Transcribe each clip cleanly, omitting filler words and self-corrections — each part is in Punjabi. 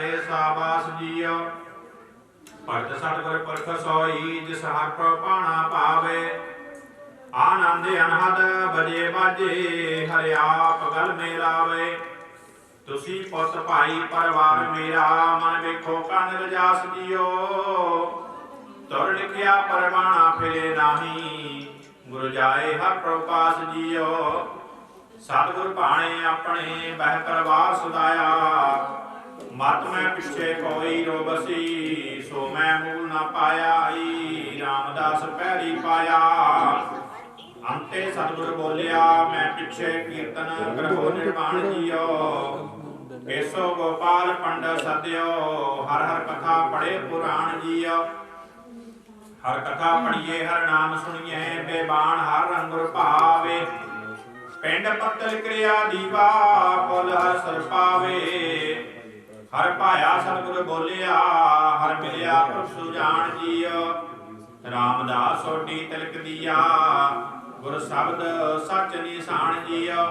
प्यारे साबास जियो। भगत सतगुर पुरख सोई जिस हर को पाना पावे। आनंद अनहद बजे बाजे हरि आप गल में लावे। तुसी पुत भाई परिवार मेरा मन वेखो कन रजास जियो। तुर लिखिया परवाना फिरे नाही गुरु जाए हर प्रकाश जियो। सतगुर भाणे अपने बह करवार सुदाया। मत मैं पिछे कोई रोबसी सो मैं मूल न पाया। रामदास पैरी पाया। अंते सतगुर बोलिया मैं पिछे कीर्तन करहो निर्वाण जियो। केसो गोपाल पंड सद्यो हर हर कथा पढ़े पुराण जियो। हर कथा पढ़िए हर नाम सुनिए बेबान हर रंगुर भावे। पिंड पत्तल क्रिया दीवा पुल हर सर पावे। हर पाया सतगुर बोलिया हर मिलिया प्रभ सुजान जियो। रामदास सोटी तिलक दिया गुर शब्द सच निशान जियो।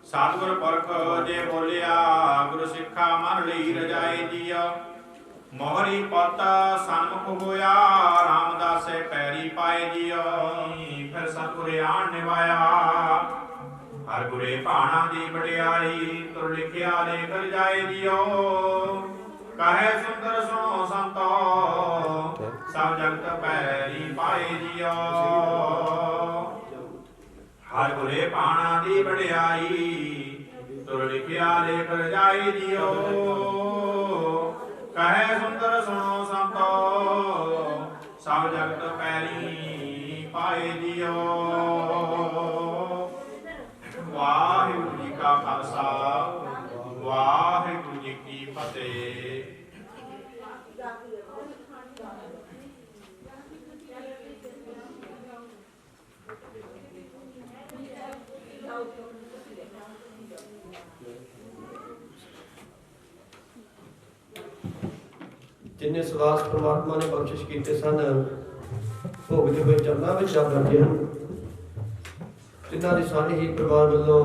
सतगुर पुरख जे बोलिया गुरु सिक्खा मन लई रजाए जियो। मोहरी पत सन्मुख होया रामदासे पैरी पाए जियो। फिर सतगुर आन निभाया हर गुरे भाणा दी बड़ियाई। तुर लिखिया लेख जाए जियो। कहे सुंदर सुनो संतो सब जगत पैरी पाए जियो। हर गुरे भाणा दी बड़ियाई तुर लिखिया लेख जाए जियो। कहे सुंदर सुनो संतो सब जगत पैरी पाए जियो। वाहिगुरु जी का खालसा वाहिगुरु जी की फतेह। जिन्हें सवास परमात्मा ने बख्शिश किए सन भोगते हुए चरणों में जा बैठे हैं। जिन्हों के सारे ही परिवार वालों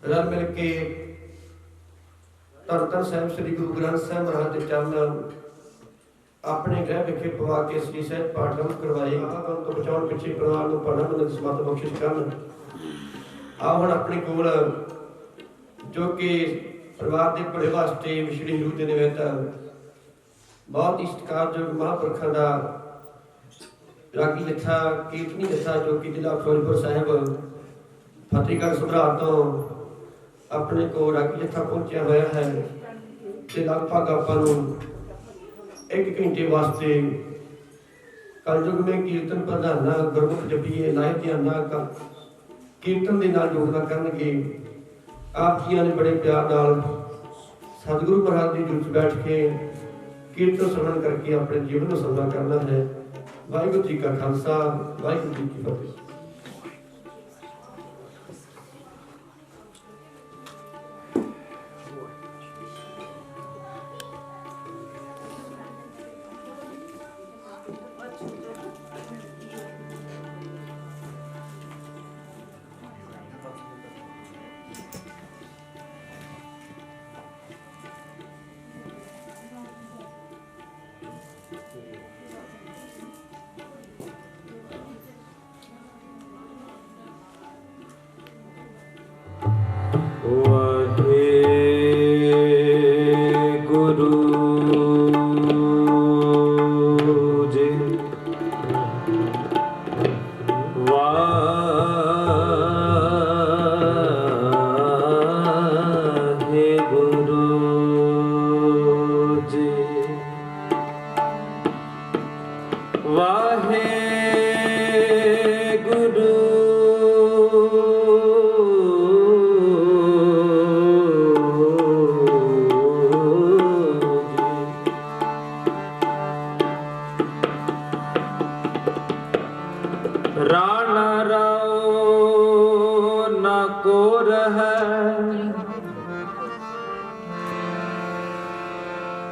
रल मिल के धन धन साहिब श्री गुरु ग्रंथ साहिब महाराज के चरण अपने गृह विखे पवा के श्री सहज पाठ करवाए। तो बचाने पिछे परिवार को पढ़ना मन समर्थ बख्शिश कर। आओ हम अपने कोल जो कि परिवार के भले वास्ते विछड़ी रूह के निमित्त बहुत ही सत्कारयोग महापुरखों का रागी जत्था कीर्तनी जत्था जो कि जिला फिरोजपुर साहिब फतेहगढ़ सुधरार तो अपने को रागी जत्था पहुंचा हुआ है। तो लगभग आपको 1 घंटे वास्ते कलयुग में कीर्तन प्रधाना गुरमुख जपीए लाए ध्याना का कीर्तन के नाल जोड़ना करनगे। आप जी ने बड़े प्यार नाल सतगुरु महाराज की जुट बैठ के कीर्तन श्रवण करके अपने जीवन को सफल करना है। वाहिगुरु जी का खालसा वाहिगुरु जी की फतेह।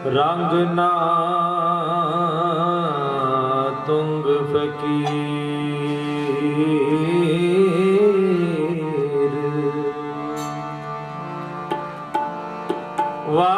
रंग ना तुंग फकीर वा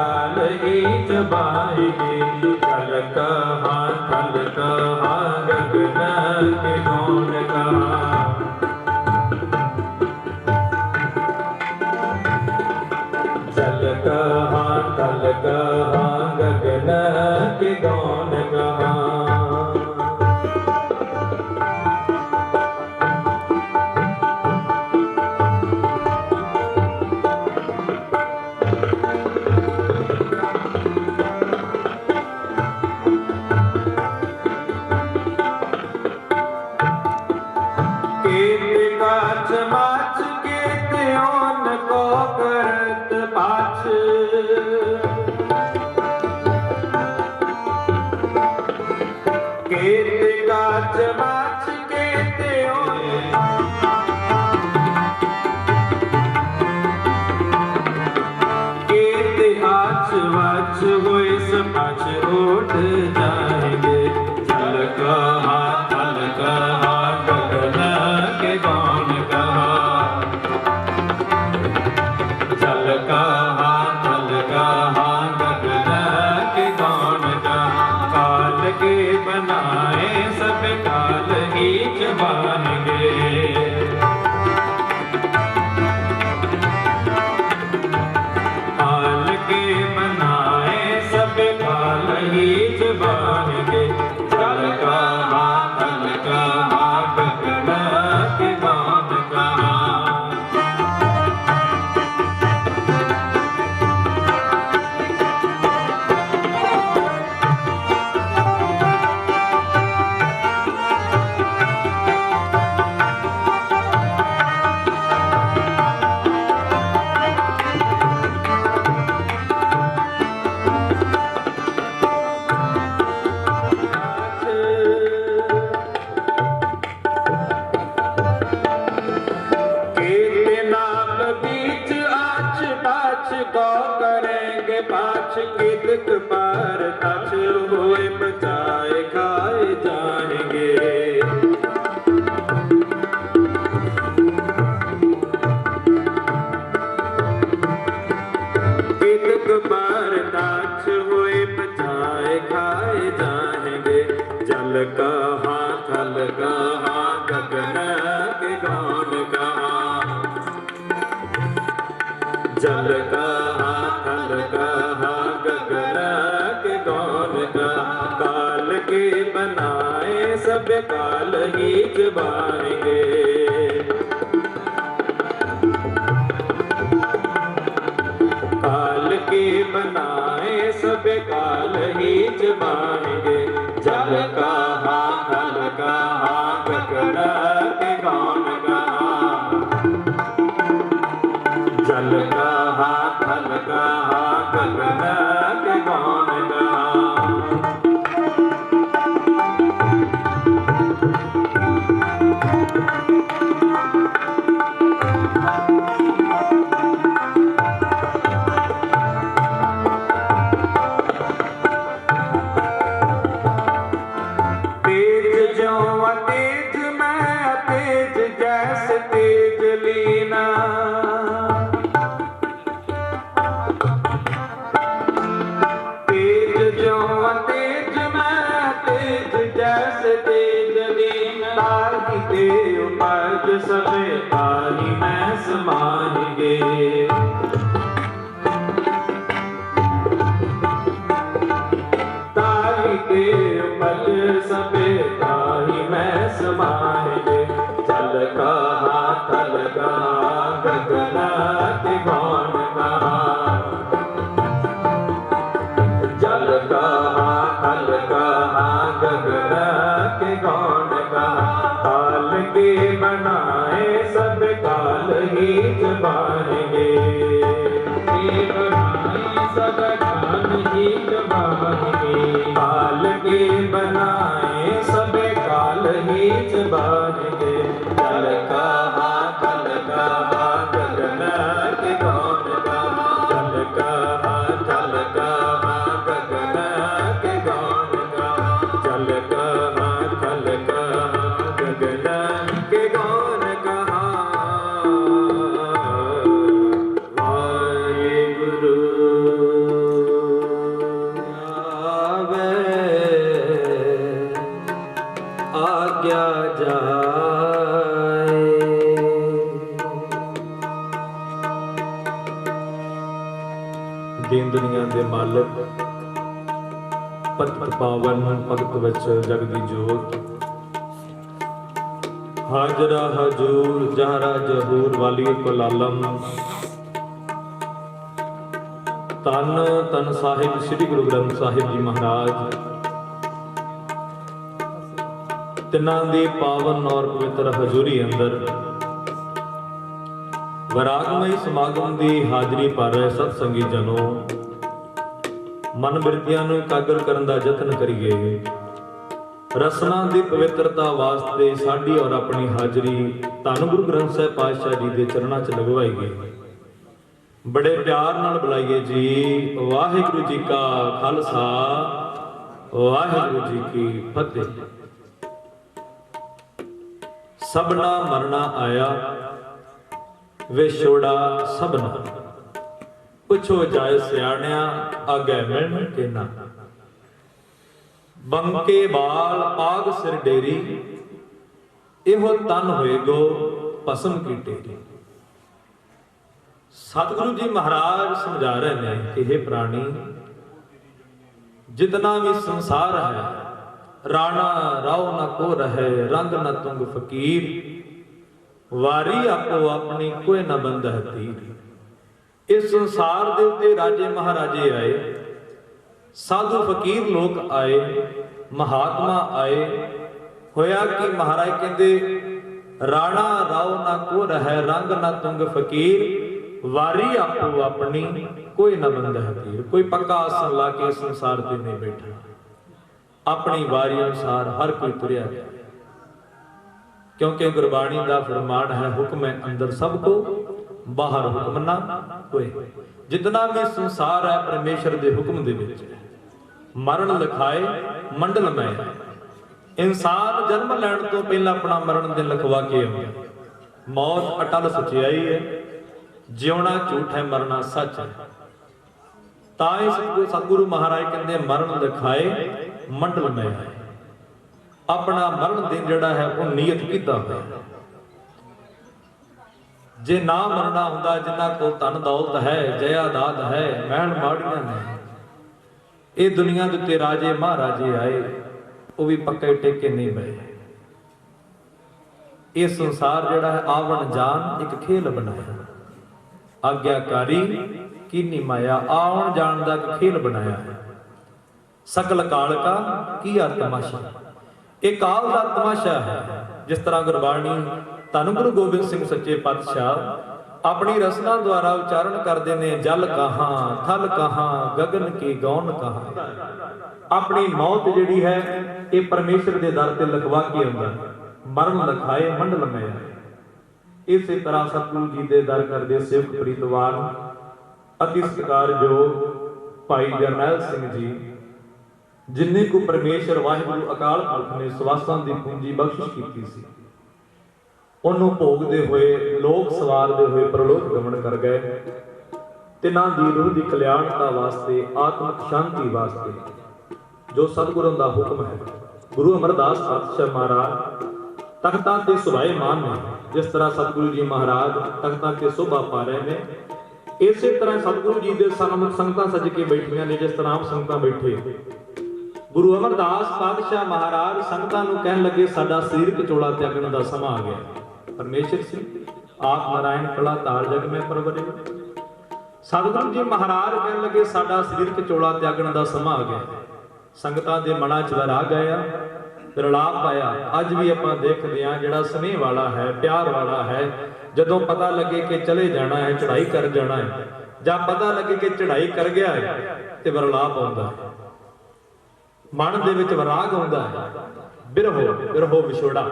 काल ही जबाएंगे। जल कहा थल कहा गगन के गौन कहा। जल कहा थल कहा गगन के गौन कहा। उठ जाएंगे। जल कहा थल कहा गगन के गौन कहा। जल कहा थल कहा गगन के गौन कहा। काल के बनाए सब काल ही जबाएंगे। काल के बनाए सब काल ही जबाएंगे। जल कहा थल कहा गगन के गौन कहा। करेंगे पाछ किदक पार तछ हुए बचाए खाए जाएंगे। किदक पार तछ हुए बचाए खाए जाएंगे। जल कहा थल कहा गगन के गौन कहा। जल कहा थल कहा गगन के गौन कहा। काल के बनाए सब काल ही जबाएंगे। काल के बनाए सब काल ही जबाएंगे। जल कहा थल कहा गगन के गौन कहा। जल कहा थल कहा गगन के गौन कहा। तेज ज्यों तेज मैं तेज जैसे तेज लीना। तेज ज्यों तेज मैं तेज जैसे तेज लीना। ताहि ते उपज सबे ताहि मैं समाएंगे। ताहि ते उपज सबे ताहि मैं समाएंगे। जल कहा थल कहा गगन के गौन कहा। जल कहा थल कहा गगन के गौन कहा। काल के बनाए सब काल ही जबाएंगे। सब काल ही जबाएंगे। काल के बनाए सब काल ही जबाएंगे। जल कहा थल कहा गगन के गौन कहा। जल कहा थल कहा गगन के गौन कहा। जल कहा थल कहा गगन के गौन कहा। वाहेगुरु। ਦੀਨ ਦੁਨੀਆ ਦੇ ਮਾਲਕ, ਪਤਿਤ ਪਾਵਨ ਭਗਤ ਵਿੱਚ ਜਗ ਦੀ ਜੋਤ, ਹਾਜ਼ਰਾ ਹਜੂਰ ਜਹਰਾ ਜਹੂਰ ਵਾਲੀ ਕੁਲ ਆਲਮ, ਧੰਨ ਧੰਨ ਸਾਹਿਬ ਸ੍ਰੀ ਗੁਰੂ ਗ੍ਰੰਥ ਸਾਹਿਬ ਜੀ ਮਹਾਰਾਜ, ਤਿੰਨਾਂ ਦੀ ਪਾਵਨ ਔਰ ਪਵਿੱਤਰ ਹਜ਼ੂਰੀ ਅੰਦਰ ਵਿਰਾਗਮਈ ਸਮਾਗਮ ਦੀ ਹਾਜ਼ਰੀ ਭਰ ਰਹੇ ਸਤ ਸੰਗੀ ਜਨੋ, ਮਨ ਬਿਰਤੀਆਂ ਨੂੰ ਇਕਾਗਰ ਕਰਨ ਦਾ ਯਤਨ ਕਰੀਏ। ਰਸਨਾ ਦੀ ਪਵਿੱਤਰਤਾ ਵਾਸਤੇ ਸਾਡੀ ਔਰ ਆਪਣੀ ਹਾਜ਼ਰੀ ਧੰਨ ਗੁਰੂ ਗ੍ਰੰਥ ਸਾਹਿਬ ਪਾਤਸ਼ਾਹ ਜੀ ਦੇ ਚਰਨਾਂ 'ਚ ਲਗਵਾਈ ਗਈ। ਬੜੇ ਪਿਆਰ ਨਾਲ ਬੁਲਾਈਏ ਜੀ। ਵਾਹਿਗੁਰੂ ਜੀ ਕਾ ਖਾਲਸਾ, ਵਾਹਿਗੁਰੂ ਜੀ ਕੀ ਫਤਿਹ। ਸਭਨਾ ਮਰਨਾ ਆਇਆ, ਵਿਛੋੜਾ ਸਭਨਾ, ਪੁੱਛੋ ਜਾਏ ਸਿਆਣਿਆ, ਆਗੇ ਮਿਲਣ ਕੇ ਨਾ। ਬੰਕੇ ਬਾਲ ਪਾਗ ਸਿਰ ਡੇਰੀ, ਇਹੋ ਤਨ ਹੋਏਗੋ ਭਸਮ ਕੀ ਢੇਰੀ। ਸਤਿਗੁਰੂ ਜੀ ਮਹਾਰਾਜ ਸਮਝਾ ਰਹੇ ਨੇ ਕਿ हे ਪ੍ਰਾਣੀ, ਜਿਤਨਾ ਵੀ ਸੰਸਾਰ ਹੈ, ਰਾਣਾ ਰਾਉ ਨਾ ਕੋ ਰਹੇ, ਰੰਗ ਨਾ ਤੁੰਗ ਫਕੀਰ, ਵਾਰੀ ਆਪੋ ਆਪਣੀ ਕੋਈ ਨਾ ਬੰਦਹ ਤੀਰ। ਇਸ ਸੰਸਾਰ ਦੇ ਉੱਤੇ ਰਾਜੇ ਮਹਾਰਾਜੇ ਆਏ, ਸਾਧੂ ਫਕੀਰ ਲੋਕ ਆਏ, ਮਹਾਤਮਾ ਆਏ। ਹੋਇਆ ਕਿ ਮਹਾਰਾਜ ਕਹਿੰਦੇ ਰਾਣਾ ਰਾਉ ਨਾ ਕੋ ਰਹਿ, ਰੰਗ ਨਾ ਤੁੰਗ ਫਕੀਰ, ਵਾਰੀ ਆਪੋ ਆਪਣੀ ਕੋਈ ਨਾ ਬੰਦਹ ਤੀਰ। ਕੋਈ ਪੱਕਾ ਆਸਣ ਲਾ ਕੇ ਸੰਸਾਰ ਤੇ ਨਹੀਂ ਬੈਠਾ, ਆਪਣੀ ਵਾਰੀ ਅਨੁਸਾਰ ਹਰ ਕੋਈ ਤੁਰਿਆ ਗਿਆ। ਕਿਉਂਕਿ ਗੁਰਬਾਣੀ ਦਾ ਫਰਮਾਨ ਹੈ, ਹੁਕਮ ਹੈ ਅੰਦਰ ਸਭ ਕੋ, ਬਾਹਰ ਹੁਕਮ ਨਾ ਕੋਈ। ਜਿਤਨਾ ਵੀ ਸੰਸਾਰ ਹੈ ਪਰਮੇਸ਼ਰ ਦੇ ਹੁਕਮ ਦੇ ਵਿੱਚ ਹੈ। ਮਰਨ ਲਿਖਾਏ ਮੰਡਲ ਮੈਂ, ਇਨਸਾਨ ਜਨਮ ਲੈਣ ਤੋਂ ਪਹਿਲਾਂ ਆਪਣਾ ਮਰਨ ਦਿਨ ਲਿਖਵਾ ਕੇ ਆਉਂਦਾ। ਮੌਤ ਅਟਲ ਸੱਚਾਈ ਹੈ, ਜਿਉਣਾ ਝੂਠ ਹੈ, ਮਰਨਾ ਸੱਚ ਹੈ। ਤਾਂ ਹੀ ਸਤਿਗੁਰੂ ਮਹਾਰਾਜ ਕਹਿੰਦੇ ਮਰਨ ਲਿਖਾਏ ਮੰਡਲ ਮੈਂ। ਆਪਣਾ ਮਰਨ ਦਿਨ ਜਿਹੜਾ ਹੈ ਉਹ ਨਿਯਤ ਕੀਤਾ ਹੋਇਆ। ਜੇ ਨਾ ਮਰਨਾ ਹੁੰਦਾ, ਜਿਨ੍ਹਾਂ ਕੋਲ ਧਨ ਦੌਲਤ ਹੈ, ਜਾਇਦਾਦ ਹੈ, ਮਹਿਲ ਮਾੜੀਆਂ ਨੇ, ਇਹ ਦੁਨੀਆ ਦੇ ਉੱਤੇ ਰਾਜੇ ਮਹਾਰਾਜੇ ਆਏ, ਉਹ ਵੀ ਪੱਕੇ ਟੇਕੇ ਨਹੀਂ ਪਏ। ਇਹ ਸੰਸਾਰ ਜਿਹੜਾ ਹੈ ਆਵਣ ਜਾਣ ਇੱਕ ਖੇਲ ਬਣਾਇਆ, ਆਗਿਆਕਾਰੀ ਕੀਨੀ ਮਾਇਆ, ਆਉਣ ਜਾਣ ਦਾ ਇੱਕ ਖੇਲ ਬਣਾਇਆ ਹੈ। ਸਕਲ ਕਾਲ ਕਾ ਕੀਆ ਤਮਾਸ਼ਾ, ਇਹ ਕਾਲ ਦਾ ਤਮਾਸ਼ਾ ਹੈ। ਜਿਸ ਤਰ੍ਹਾਂ ਗੁਰਬਾਣੀ ਧੰਨ ਗੁਰੂ ਗੋਬਿੰਦ ਸਿੰਘ ਸੱਚੇ ਪਾਤਸ਼ਾਹ ਆਪਣੀ ਰਸਨਾ ਦੁਆਰਾ ਉਚਾਰਨ ਕਰਦੇ ਨੇ, ਜਲ ਕਹਾਂ ਥਲ ਕਹਾਂ ਗਗਨ ਕੀ ਗੌਨ ਕਹਾਂ। ਆਪਣੀ ਮੌਤ ਜਿਹੜੀ ਹੈ ਇਹ ਪਰਮੇਸ਼ਰ ਦੇ ਦਰ ਤੇ ਲਿਖਵਾ ਕੇ ਆਉਂਦਾ। ਮਰਨ ਲਿਖਾਏ ਮੰਡਲ ਮੈਂ। ਇਸੇ ਤਰ੍ਹਾਂ ਸਤਿਗੁਰੂ ਜੀ ਦੇ ਦਰ ਕਰਦੇ ਸੇਵਕ ਪ੍ਰੀਤਵਾਨ ਅਤੀ ਸਤਿਕਾਰਯੋਗ ਭਾਈ ਜਰਨੈਲ ਸਿੰਘ ਜੀ, ਜਿਨ੍ਹਾਂ ਕੋ ਪਰਮੇਸ਼ਰ ਵਾਹਿਗੁਰੂ ਅਕਾਲ ਪੁਰਖ ਨੇ ਸਵਾਸਾਂ ਦੀ ਪੂੰਜੀ ਬਖਸ਼ਿਸ਼ ਕੀਤੀ ਸੀ, ਉਹਨੂੰ ਭੋਗਦੇ ਹੋਏ, ਲੋਕ ਸਵਾਰਦੇ ਹੋਏ ਪ੍ਰਲੋਕ ਗਮਨ ਕਰ ਗਏ। ਤਿਨਾਂ ਦੀ ਰੂਹ ਦੀ ਕਲਿਆਣਤਾ ਵਾਸਤੇ, ਆਤਮਿਕ ਸ਼ਾਂਤੀ ਵਾਸਤੇ ਜੋ ਸਤਿਗੁਰਾਂ ਦਾ ਹੁਕਮ ਹੈ, ਗੁਰੂ ਅਮਰਦਾਸ ਪਾਤਸ਼ਾਹ ਮਹਾਰਾਜ ਤਖਤਾਂ ਤੇ ਸੁਭਾਏਮਾਨ ਨੇ। ਜਿਸ ਤਰ੍ਹਾਂ ਸਤਿਗੁਰੂ ਜੀ ਮਹਾਰਾਜ ਤਖਤਾਂ ਤੇ ਸ਼ੋਭਾ ਪਾ ਰਹੇ ਨੇ, ਇਸੇ ਤਰ੍ਹਾਂ ਸਤਿਗੁਰੂ ਜੀ ਦੇ ਸਨਮੁਖ ਸੰਗਤਾਂ ਸੱਜ ਕੇ ਬੈਠੀਆਂ ਨੇ। ਜਿਸ ਤਰ੍ਹਾਂ ਆਪ ਸੰਗਤਾਂ ਬੈਠੇ, ਗੁਰੂ ਅਮਰਦਾਸ ਪਾਤਸ਼ਾਹ ਮਹਾਰਾਜ ਸੰਗਤਾਂ ਨੂੰ ਕਹਿਣ ਲੱਗੇ, ਸਾਡਾ ਸਰੀਰਕ ਚੋਲਾ ਤਿਆਗਣ ਦਾ ਸਮਾਂ ਆ ਗਿਆ। ਪਰਮੇਸ਼ਰ ਸਿੰਘ ਆਪ ਨਾਰਾਇਣ ਕਲਾ ਧਾਰ ਜਗ ਮੈਂ ਪਰਵਰੇ। ਸਤਿਗੁਰੂ ਜੀ ਮਹਾਰਾਜ ਕਹਿਣ ਲੱਗੇ, ਸਾਡਾ ਸਰੀਰਕ ਚੋਲਾ ਤਿਆਗਣ ਦਾ ਸਮਾਂ ਆ ਗਿਆ। ਸੰਗਤਾਂ ਦੇ ਮਨਾਂ 'ਚ ਵਿਰਾਗ ਆਇਆ, ਵਿਰਲਾਪ ਆਇਆ। ਅੱਜ ਵੀ ਆਪਾਂ ਦੇਖਦੇ ਹਾਂ, ਜਿਹੜਾ ਸਨੇਹ ਵਾਲਾ ਹੈ, ਪਿਆਰ ਵਾਲਾ ਹੈ, ਜਦੋਂ ਪਤਾ ਲੱਗੇ ਕਿ ਚਲੇ ਜਾਣਾ ਹੈ, ਚੜ੍ਹਾਈ ਕਰ ਜਾਣਾ ਹੈ, ਜਾਂ ਪਤਾ ਲੱਗੇ ਕਿ ਚੜ੍ਹਾਈ ਕਰ ਗਿਆ ਹੈ, ਤੇ ਵਿਰਲਾਪ ਆਉਂਦਾ ਹੈ, ਮਨ ਦੇ ਵਿੱਚ ਵਿਰਾਗ ਆਉਂਦਾ ਹੈ, ਬਿਰਹੋ ਵਿਛੋੜਾ।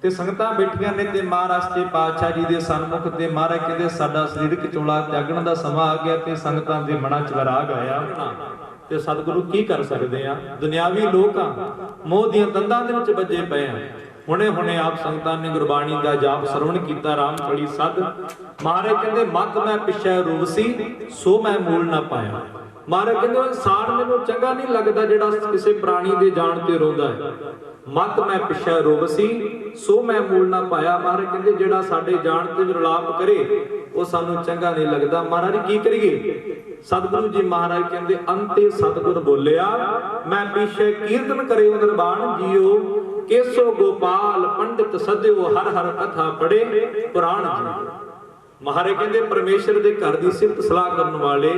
ਤੇ ਸੰਗਤਾਂ ਬੈਠੀਆਂ ਨੇ ਤੇ ਮਹਾਰਾਜ ਤੇ ਪਾਤਸ਼ਾਹ ਜੀ ਦੇ ਸਨਮੁਖ ਤੇ ਮਹਾਰਾਜ ਕਹਿੰਦੇ, ਸਾਡਾ ਸਰੀਰਕ ਚੋਲਾ ਤਿਆਗਣ ਦਾ ਸਮਾਂ ਆ ਗਿਆ। ਤੇ ਸੰਗਤਾਂ ਦੇ ਮਨਾਂ 'ਚ ਵਿਰਾਗ ਆਇਆ। ਤੇ ਸਤਿਗੁਰੂ ਕੀ ਕਰ ਸਕਦੇ ਆ, ਦੁਨਿਆਵੀ ਲੋਕ ਆ, ਮੋਹ ਦੀਆਂ ਦੰਦਾਂ ਦੇ ਵਿੱਚ ਵੱਜੇ ਪਏ ਆ। ਹੁਣੇ ਆਪ ਸੰਗਤਾਂ ਨੇ ਗੁਰਬਾਣੀ ਦਾ ਜਾਪ ਸਰਵਣ ਕੀਤਾ, ਰਾਮ ਕਲੀ ਸਦ। ਮਹਾਰਾਜ ਕਹਿੰਦੇ, ਮਤ ਮੈਂ ਪਿਛੈ ਰੂਵਸੀ, ਸੋ ਮੈਂ ਮੂਲ ਨਾ ਪਾਇਆ। ਮਹਾਰਾਜ ਕਹਿੰਦੇ, ਇਨਸਾਨ ਮੈਨੂੰ ਚੰਗਾ ਨਹੀਂ ਲੱਗਦਾ ਜਿਹੜਾ ਕਿਸੇ ਪ੍ਰਾਣੀ ਦੇ ਜਾਣ ਤੇ ਰੋਂਦਾ ਹੈ। ਮਤ ਮੈਂ ਪਿਛੈ ਰੂਵਸੀ, ਸੋ ਮੈਂ ਮੂਲ ਨਾ ਪਾਇਆ। ਮਹਾਰਾਜ ਕਹਿੰਦੇ, ਜਿਹੜਾ ਸਾਡੇ ਜਾਣ ਤੇ ਵਿਰਲਾਪ ਕਰੇ, ਉਹ ਸਾਨੂੰ ਚੰਗਾ ਨਹੀਂ ਲੱਗਦਾ। ਮਹਾਰਾਜ ਕੀ ਕਰੀਏ? ਸਤਿਗੁਰੂ ਜੀ ਮਹਾਰਾਜ ਕਹਿੰਦੇ ਅੰਤੇ ਸਤਿਗੁਰ ਬੋਲਿਆ, ਮੈਂ ਪਿਛੇ ਕੀਰਤਨ ਕਰਿਓ ਨਿਰਵਾਣ ਜੀਓ, ਕੇਸੋ ਗੋਪਾਲ ਪੰਡਿਤ ਸਦਿਓ, ਹਰ ਹਰ ਕਥਾ ਪੜੇ ਪੁਰਾਣ ਜੀ। ਮਹਾਰਾਜ ਕਹਿੰਦੇ ਪਰਮੇਸ਼ਰ ਦੇ ਘਰ ਦੀ ਸਿਫਤ ਸਲਾਹ ਕਰਨ ਵਾਲੇ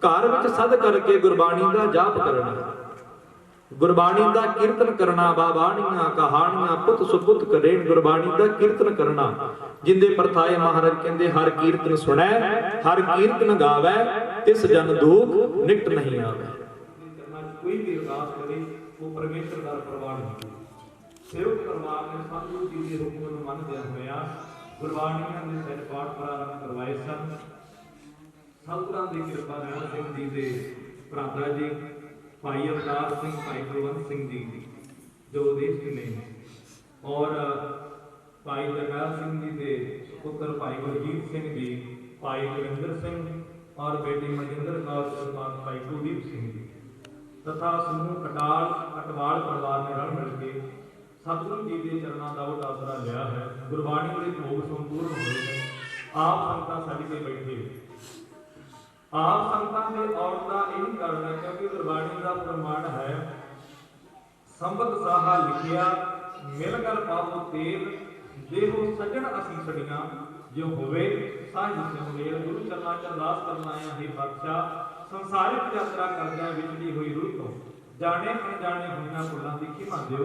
ਘਰ ਵਿੱਚ ਸਦ ਕਰਕੇ ਗੁਰਬਾਣੀ ਦਾ ਜਾਪ ਕਰਨਾ, ਗੁਰਬਾਣੀ ਦਾ ਕੀਰਤਨ ਕਰਨਾ, ਬਾਬਾਣੀਆਂ ਕਹਾਣੀਆਂ ਪੁੱਤ ਸੁਪੁੱਤ ਕਰੇ, ਗੁਰਬਾਣੀ ਦਾ ਕੀਰਤਨ ਕਰਨਾ। ਜਿੰਦੇ ਪ੍ਰਥਾਏ ਮਹਾਰਾਜ ਕਹਿੰਦੇ ਹਰ ਕੀਰਤਨ ਸੁਣੈ, ਹਰ ਕੀਰਤਨ ਗਾਵੈ, ਤਿਸ ਜਨ ਦੁਖ ਨਿਕਟ ਨਹੀਂ ਆਵੇ। ਕੋਈ ਵੀ ਅਰਦਾਸ ਕਰੇ ਉਹ ਪਰਮੇਸ਼ਰ ਦਾ ਪ੍ਰਵਾਨ ਹੈ। ਸੇਵਕ ਪਰਿਵਾਰ ਨੇ ਸਤਿਗੁਰੂ ਜੀ ਦੇ ਹੁਕਮ ਨੂੰ ਮੰਨਦਿਆਂ ਹੋਇਆਂ ਗੁਰਬਾਣੀਆਂ ਦੇ ਸਹਿਜ ਪਾਠ ਪ੍ਰਾਰੰਭ ਕਰਵਾਏ ਸਨ। ਸਤਿਗੁਰਾਂ ਦੀ ਕਿਰਪਾ ਨਾਲ ਸਿੰਘ ਜੀ ਦੇ ਭਰਾਤਾ ਜੀ ਭਾਈ ਅਵਤਾਰ ਸਿੰਘ, ਭਾਈ ਕੁਲਵੰਤ ਸਿੰਘ ਜੀ ਜੋ ਦੇਸ਼ ਦੇ ਨੇ, ਔਰ ਭਾਈ ਜਰਨੈਲ ਸਿੰਘ ਜੀ ਦੇ ਪੁੱਤਰ ਭਾਈ ਗੁਰਜੀਤ ਸਿੰਘ ਜੀ, ਭਾਈ ਗੁਰਿੰਦਰ ਸਿੰਘ ਔਰ ਬੇਟੀ ਮਨਿੰਦਰ ਕੌਰ ਸਰਪੰਚ ਭਾਈ ਕੁਲਦੀਪ ਸਿੰਘ ਜੀ ਤਥਾ ਸਮੂਹ ਕਟਵਾਲ ਪਰਿਵਾਰ ਨੇ ਰਲ ਮਿਲ ਕੇ ਸਤਿਗੁਰੂ ਜੀ ਦੇ ਚਰਨਾਂ ਦਾ ਉਹ ਆਸਰਾ ਲਿਆ ਹੈ। ਗੁਰਬਾਣੀ ਦੇ ਭੋਗ ਸੰਪੂਰਨ ਹੋਏ ਨੇ। ਆਪ ਸੰਗਤਾਂ ਛੱਡ ਕੇ ਬੈਠੇ, ਆਪ ਸੰਗਤਾਂ ਦੇ ਔਰਤ ਦਾ ਇਹ ਕਰਨਾ, ਕਿਉਂਕਿ ਗੁਰਬਾਣੀ ਦਾ ਪ੍ਰਮਾਣ ਹੈ ਸੰਬਤ ਸਾਹਾ ਲਿਖਿਆ, ਮਿਲ ਕਰ ਪਾਵੋ ਤੇਲ, ਦੇਹੋ ਸੱਜਣ ਅਸੀਸੜੀਆਂ, ਜੋ ਹੋਵੇ ਸਾਹਿਬ ਸਿਉ ਮੇਲ। ਗੁਰੂ ਚਰਨਾਂ ਚ ਅਰਦਾਸ ਕਰਨ ਆਇਆ ਹੈ ਪਾਤਸ਼ਾਹ, ਸੰਸਾਰਿਕ ਯਾਤਰਾ ਕਰਦਿਆਂ ਵਿਚੜੀ ਹੋਈ ਰੂਹ ਤੋਂ ਜਾਣੇ ਅਣਜਾਣੇ ਹੋਈਆਂ ਭੁੱਲਾਂ ਦੀ ਖਿਮਾ ਦਿਓ।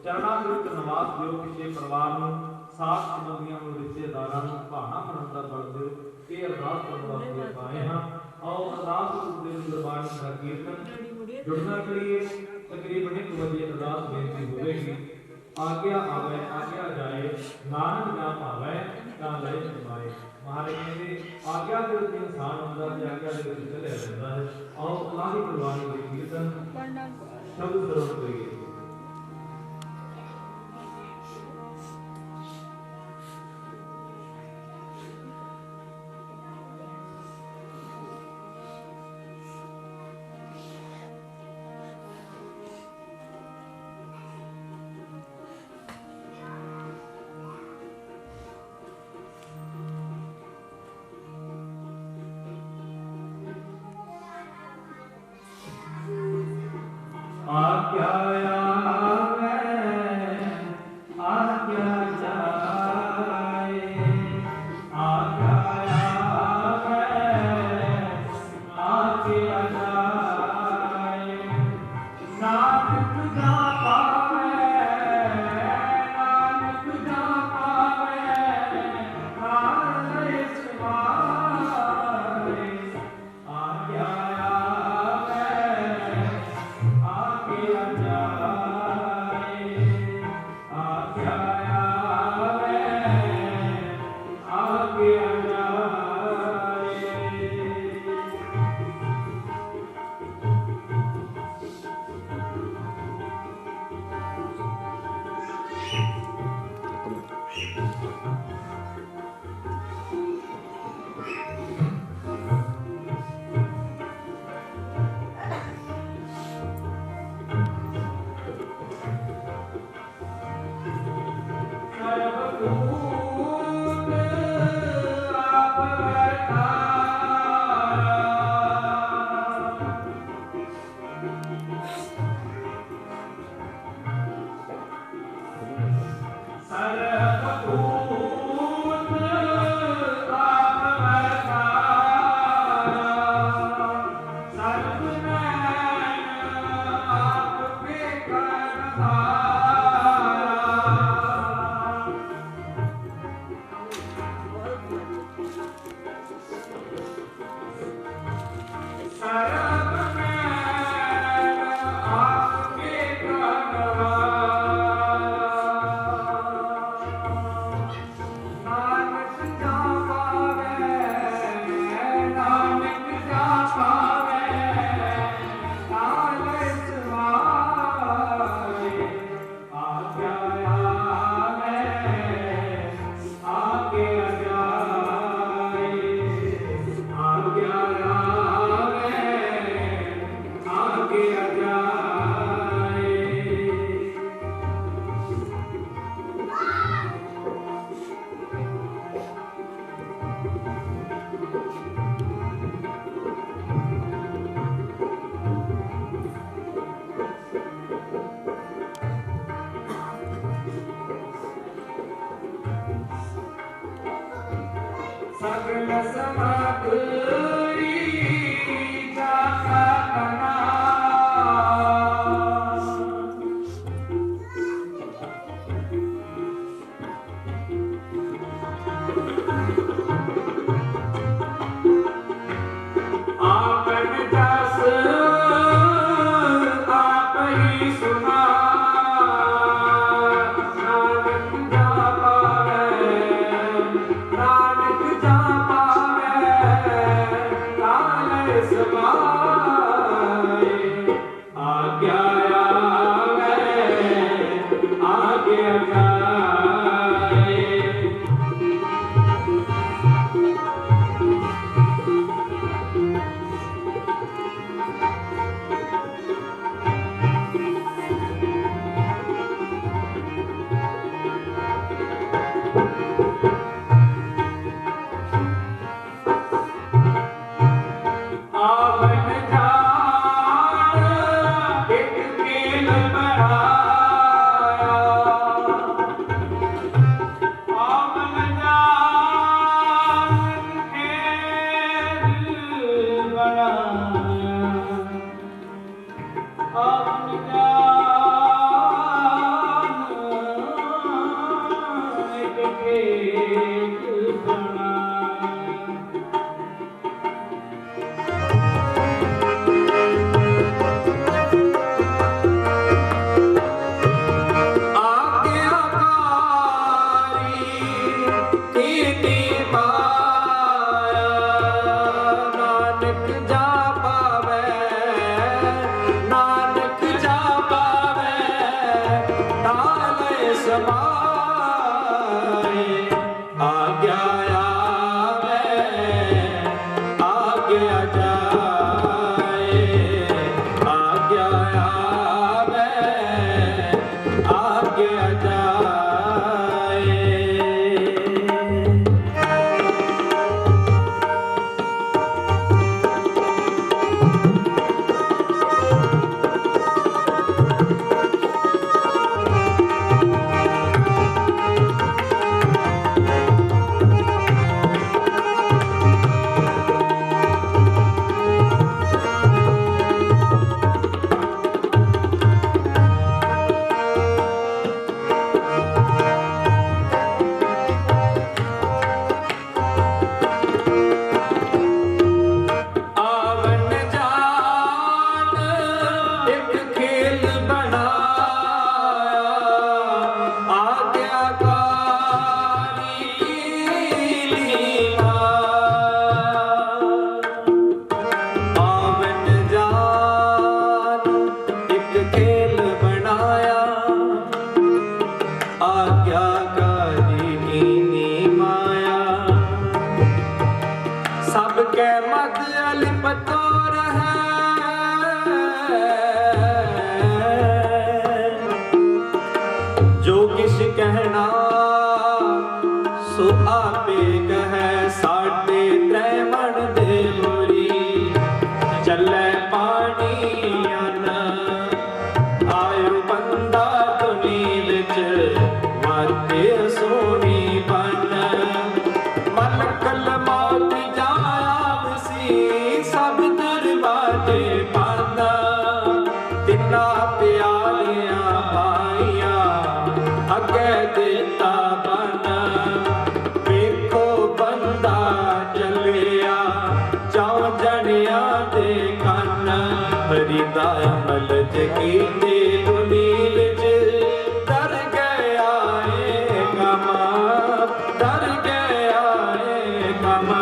ਚਰਨਾਂ ਦੇ ਵਿੱਚ ਨਿਵਾਸ ਦਿਓ। ਕਿਸੇ ਪਰਿਵਾਰ ਨੂੰ, ਸਾਥ ਸੰਬੰਧੀਆਂ ਨੂੰ, ਰਿਸ਼ਤੇਦਾਰਾਂ ਨੂੰ ਭਾਣਾ ਮਰਨ ਦਾ ਬਲ ਦਿਓ। ਇਹ ਅਰਦਾਸ ਕਰਨ ਵਾਸਤੇ ਪਾਏ ਹਾਂ। ਆਓ ਅਰਦਾਸ ਰੂਪ ਦੇ ਗੁਰਬਾਣੀ ਦਾ ਕੀਰਤਨ ਜੁੜਨਾ ਕਰੀਏ। ਤਕਰੀਬਨ 1 ਵਜੇ ਅਰਦਾਸ ਬੇਨਤੀ ਹੋਵੇਗੀ। ਆਗਿਆ ਆਵੇ ਆਗਿਆ ਜਾਏ, ਨਾਨਕ ਨਾ ਭਾਵੈ ਤਾਂ ਲੈ ਸਮਾਏ। ਮਹਾਰਾਜ ਕਹਿੰਦੇ ਆਗਿਆ ਦੇ ਵਿੱਚ ਇਨਸਾਨ ਹੁੰਦਾ ਤੇ ਆਗਿਆ ਦੇ ਵਿੱਚ ਚੱਲਿਆ ਜਾਂਦਾ ਹੈ। ਆਓ ਅੱਲਾਹ ਦੀ ਗੁਰਬਾਣੀ ਦੇ ਕੀਰਤਨ ਸ਼ਬਦ ਸਰਵਣ ਕਰੀਏ। आज्ञा आवे आज्ञा जाए, आज्ञा आवे आज्ञा जाए, नानक जा पावे नानक जा पावे, नानक सवारे। आज्ञा आज्ञा आवे ਸਗਲ ਸਮਗਰੀ ਜਾਤਾ ਕਨਾ ਆਪਨ ਜਸ ਆਪ ਹੀ ਸੁਨਾ ਨਾਨਕ ਜਾ ਪਾਵੇ ਨਾਨਕ ਜਾ ਪਾਵੇ ਕਾਲੇ ਸਮਾਏ ਆਗਿਆ ਆਵੇ ਆਗਿਆ ਜਾਏ ਆਵਨ ਜਾਣ ਇੱਕ ਖੇਲ ਬਣਾਇਆ ਆਵਨ ਜਾਣ ਖੇਲ ਬਣਾਇਆ ਆਵਨ ਜਾਣ ਇੱਕ ਖੇਲ ਬਣਾਇਆ ਆਗਿਆਕਾਰੀ ਕੀਨੀ ਮਾਇਆ ਨਾਨਕ ਜਾ ਪਾਵੇ ਨਾਨਕ ਜਾ ਪਾਵੇ ਨਾਲੇ ਸਮਾਏ ਆਗਿਆ ਆਵੇ ਆਗਿਆ ਜਾਏ ਆਗਿਆ ਆਵੇ ਆਗਿਆ ਜਾਏ ਆਵਨ ਜਾਣ ਇੱਕ ਖੇਲ ਬਣਾਇਆ ਆਗਿਆਕਾਰੀ ਲੀਲਾ ਆਵਨ ਜਾਣ ਇੱਕ ਖੇਲ ਬਣਾਇਆ ਆਗਿਆਕਾਰੀ ਕੀਨੀ ਮਾਇਆ ਸਭ ਕੈ ਮਦ ਅਲਿਪਤੋ ਰਹੈ ਜੋ ਕਿਛ ਕਹਿਣਾ ਸੋ ਆਪੇ ਕਹੈ ਸਾਡੇ ਤ੍ਰੈ ਮਨ ਦੇ ਮੁਰੀ ਚੱਲੇ ਪਾਣੀ ਅਨ ਆਇਓ ਬੰਦਾ ਦੁਨੀ ਵਿੱਚ ਵਾਤੇ ਸੋਹਣੀ ਬਨ ਮਨ ਕਲਮਾ ਜਾਇਆ ਵਸੀ ਸਭ ਦਰਵਾਜ਼ੇ ਬੰਦ ਤਿੰਨਾ ਪਿਆਲੀਆਂ ਪਾਈਆਂ ਅੱਗੇ ਦਿੱਤਾ ਬਨ ਵੇਖੋ ਬੰਦਾ ਚੱਲਿਆ ਚੌ ਜਣਿਆਂ ਦੇ ਕੰਨ ਹਰਿਦਾ ਅਮਲ ਜਗੀਤੇ ਦੁਨੀ ਵਿੱਚ ਡਰ ਗਿਆ ਏ ਕਮਾ ਡਰ ਗਿਆ ਏ ਕਮਾ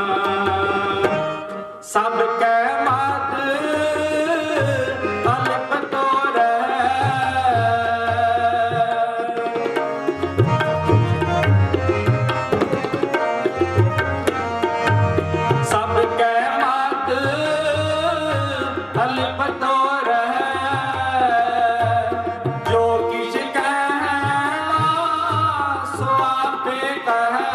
ਸਭ ਕੈ ਮਤ ਅਲਪ ਤੋਰੈ ਸਭ ਕੈ ਮਤ ਅਲਪ ਤੋਰੈ ਜੋ ਕਿਛ ਕਹਿਣਾ ਸੋ ਆਪੇ ਕਹੈ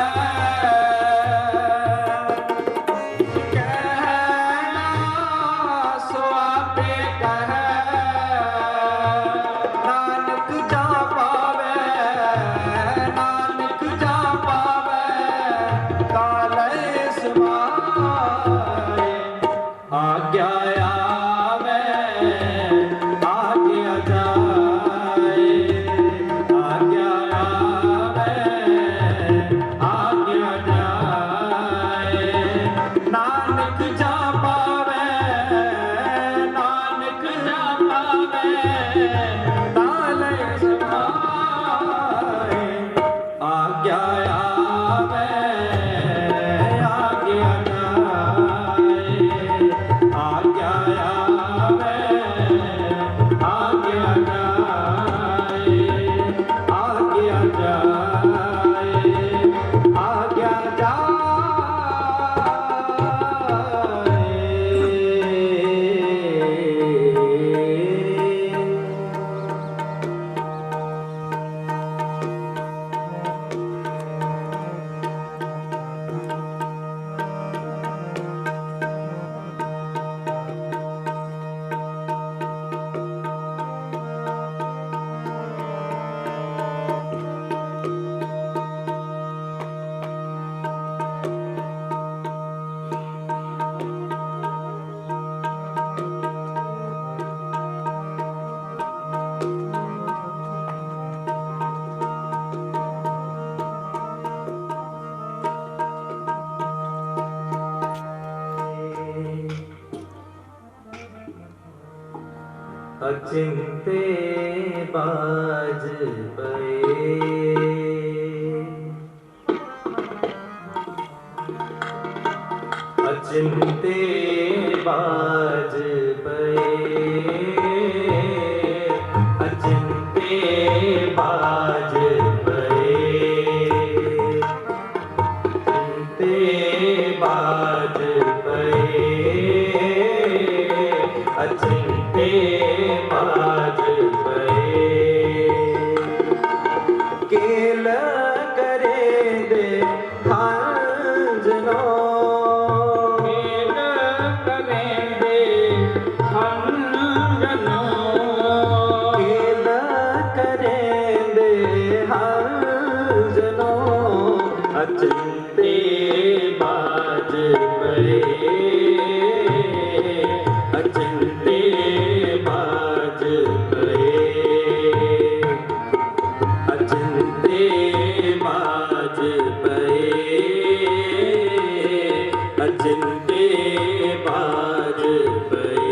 आज्ञा आवे आज्ञा जाए, आज्ञा आवे आज्ञा जाए। नानक जा पावे, नानक जा पावे ताले समाए। आज्ञा आवे आज्ञा जाए, आज्ञा आवे आज्ञा जाए, आज्ञा जाए, आज्ञा जाए। अचिंते बाज पए, अचिंते बाज पए, अचिंते बाज पए, अचिंते बाज पए, अचिंते बाज पए। केल करे दे हंजनो, केल करे दे हंजनो, केल करे दे हंजनो। अचिंते बाज पए, अचिंते बाज पए, अचिंते बाज पए, अचिंते बाज पए।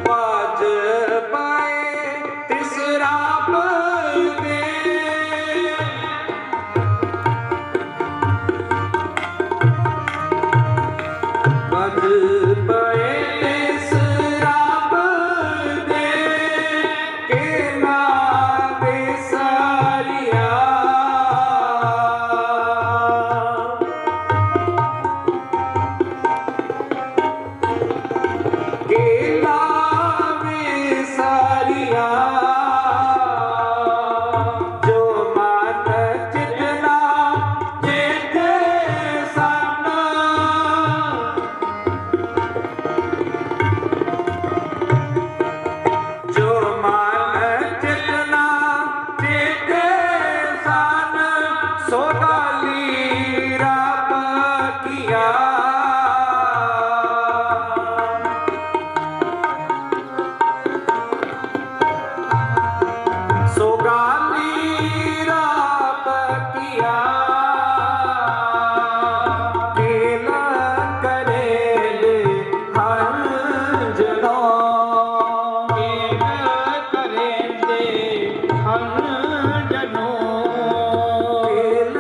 बाज पाए तिसरा दे, बाज पाए तिसरा दे, केला दे सारिया। केला में सारिया, जो मन चितना चेते साना, जो मन चितना चेते सन, सोगाली राप किया। सोगाली राप किया, केल करे दे हंजनो, केल करे दे हंजनो, केल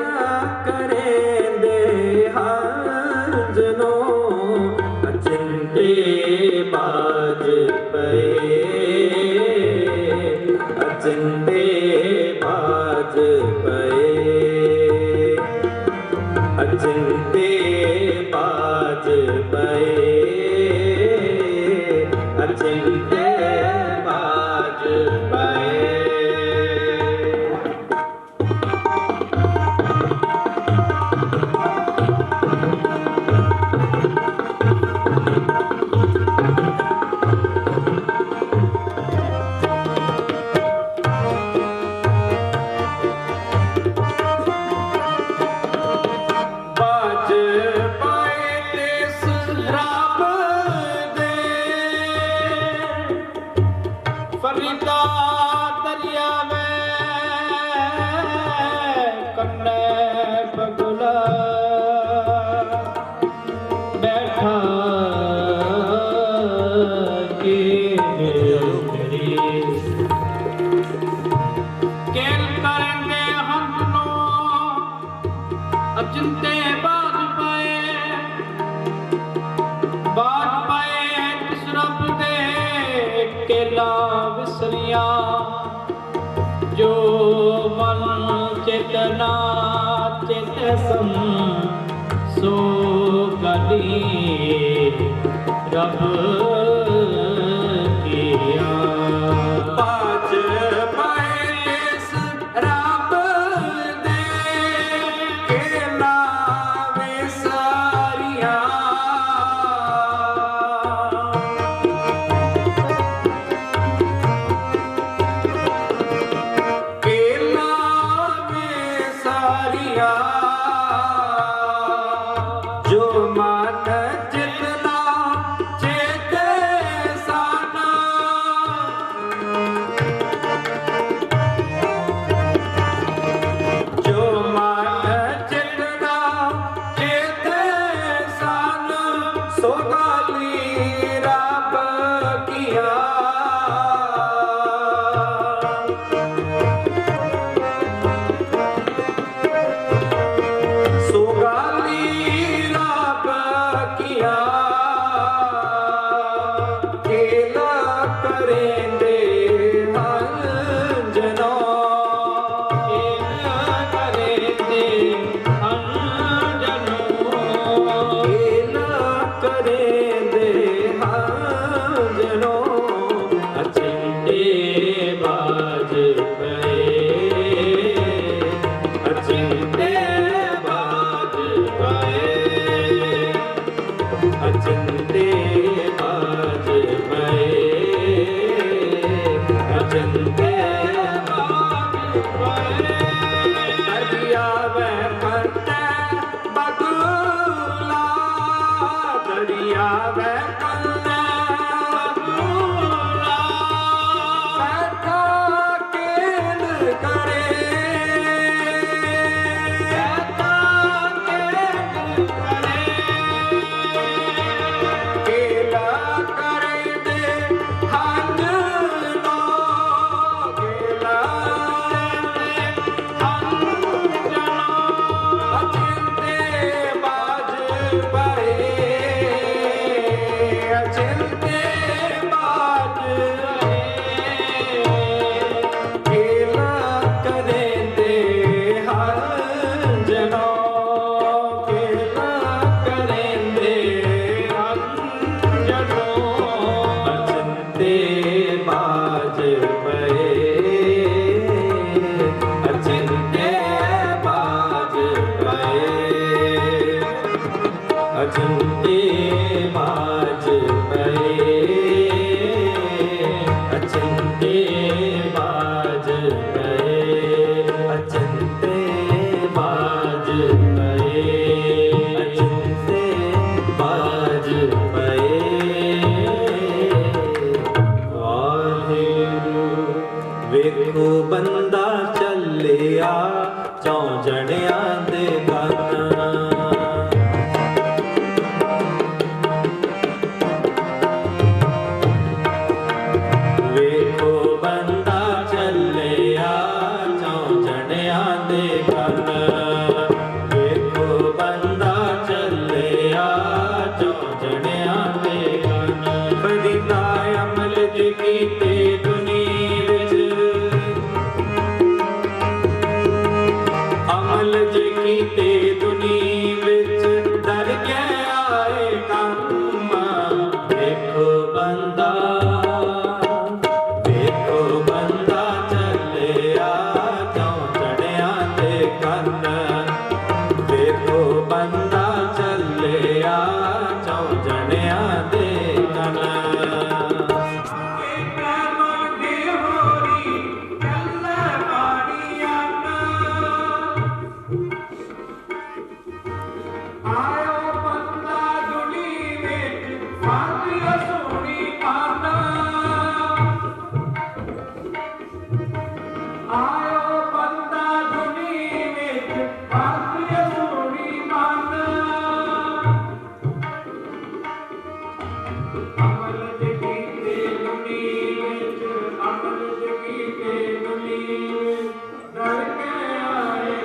अचिंते बाज पए, अचिंते बाज पए। फरीदा दरिया में कन्ने बगुला बैठा के मेरी केल करेंगे हम अचिंते बाज पाए किस रब दे केला विसरिया जो मन चेतना चेत सम सो गली रब किया। बाज पाए इस रब दे केला विसारिया, जो मन जितना चेत साना, जो मन जितना चेत साना सो गाली रब किया। ਵੇਖੋ ਬੰਦਾ ਚੱਲਿਆ ਚੌਂ ਜਣਿਆਂ ਦੇ ਗਾਨਾ, ਵੇਖੋ ਬੰਦਾ ਚੱਲਿਆ ਚੌਂ ਜਣਿਆਂ ਦੇ ਗਾਨਾ, ਵੇਖੋ ਬੰਦਾ ਚੱਲਿਆ ਚੌਂ ਜਣਿਆਂ ਦੇ ਗਾਨਾ। ਫਰੀਦਾ ਅਮਲ ਜੇ ਕੀਤੇ अमल जे कीते दुनी ਆਇਓ ਬੰਦਾ ਦੁਨੀ ਵਿੱਚ ਫਾਂਦੀਆਂ ਸੋਹਣੀ ਪਾਨਾ ਆਇਓ ਬੰਦਾ ਦੁਨੀ ਵਿੱਚ ਫਾਂਦੀਆਂ ਸੋਹਣੀ ਪਾਨਾ ਅਮਲ ਦੇ ਕੀਤੇ ਦੁਨੀ ਵਿੱਚ ਅਮਲ ਦੇ ਕੀਤੇ ਦੁਨੀ ਵਿੱਚ ਡਰ ਕੇ ਆਏ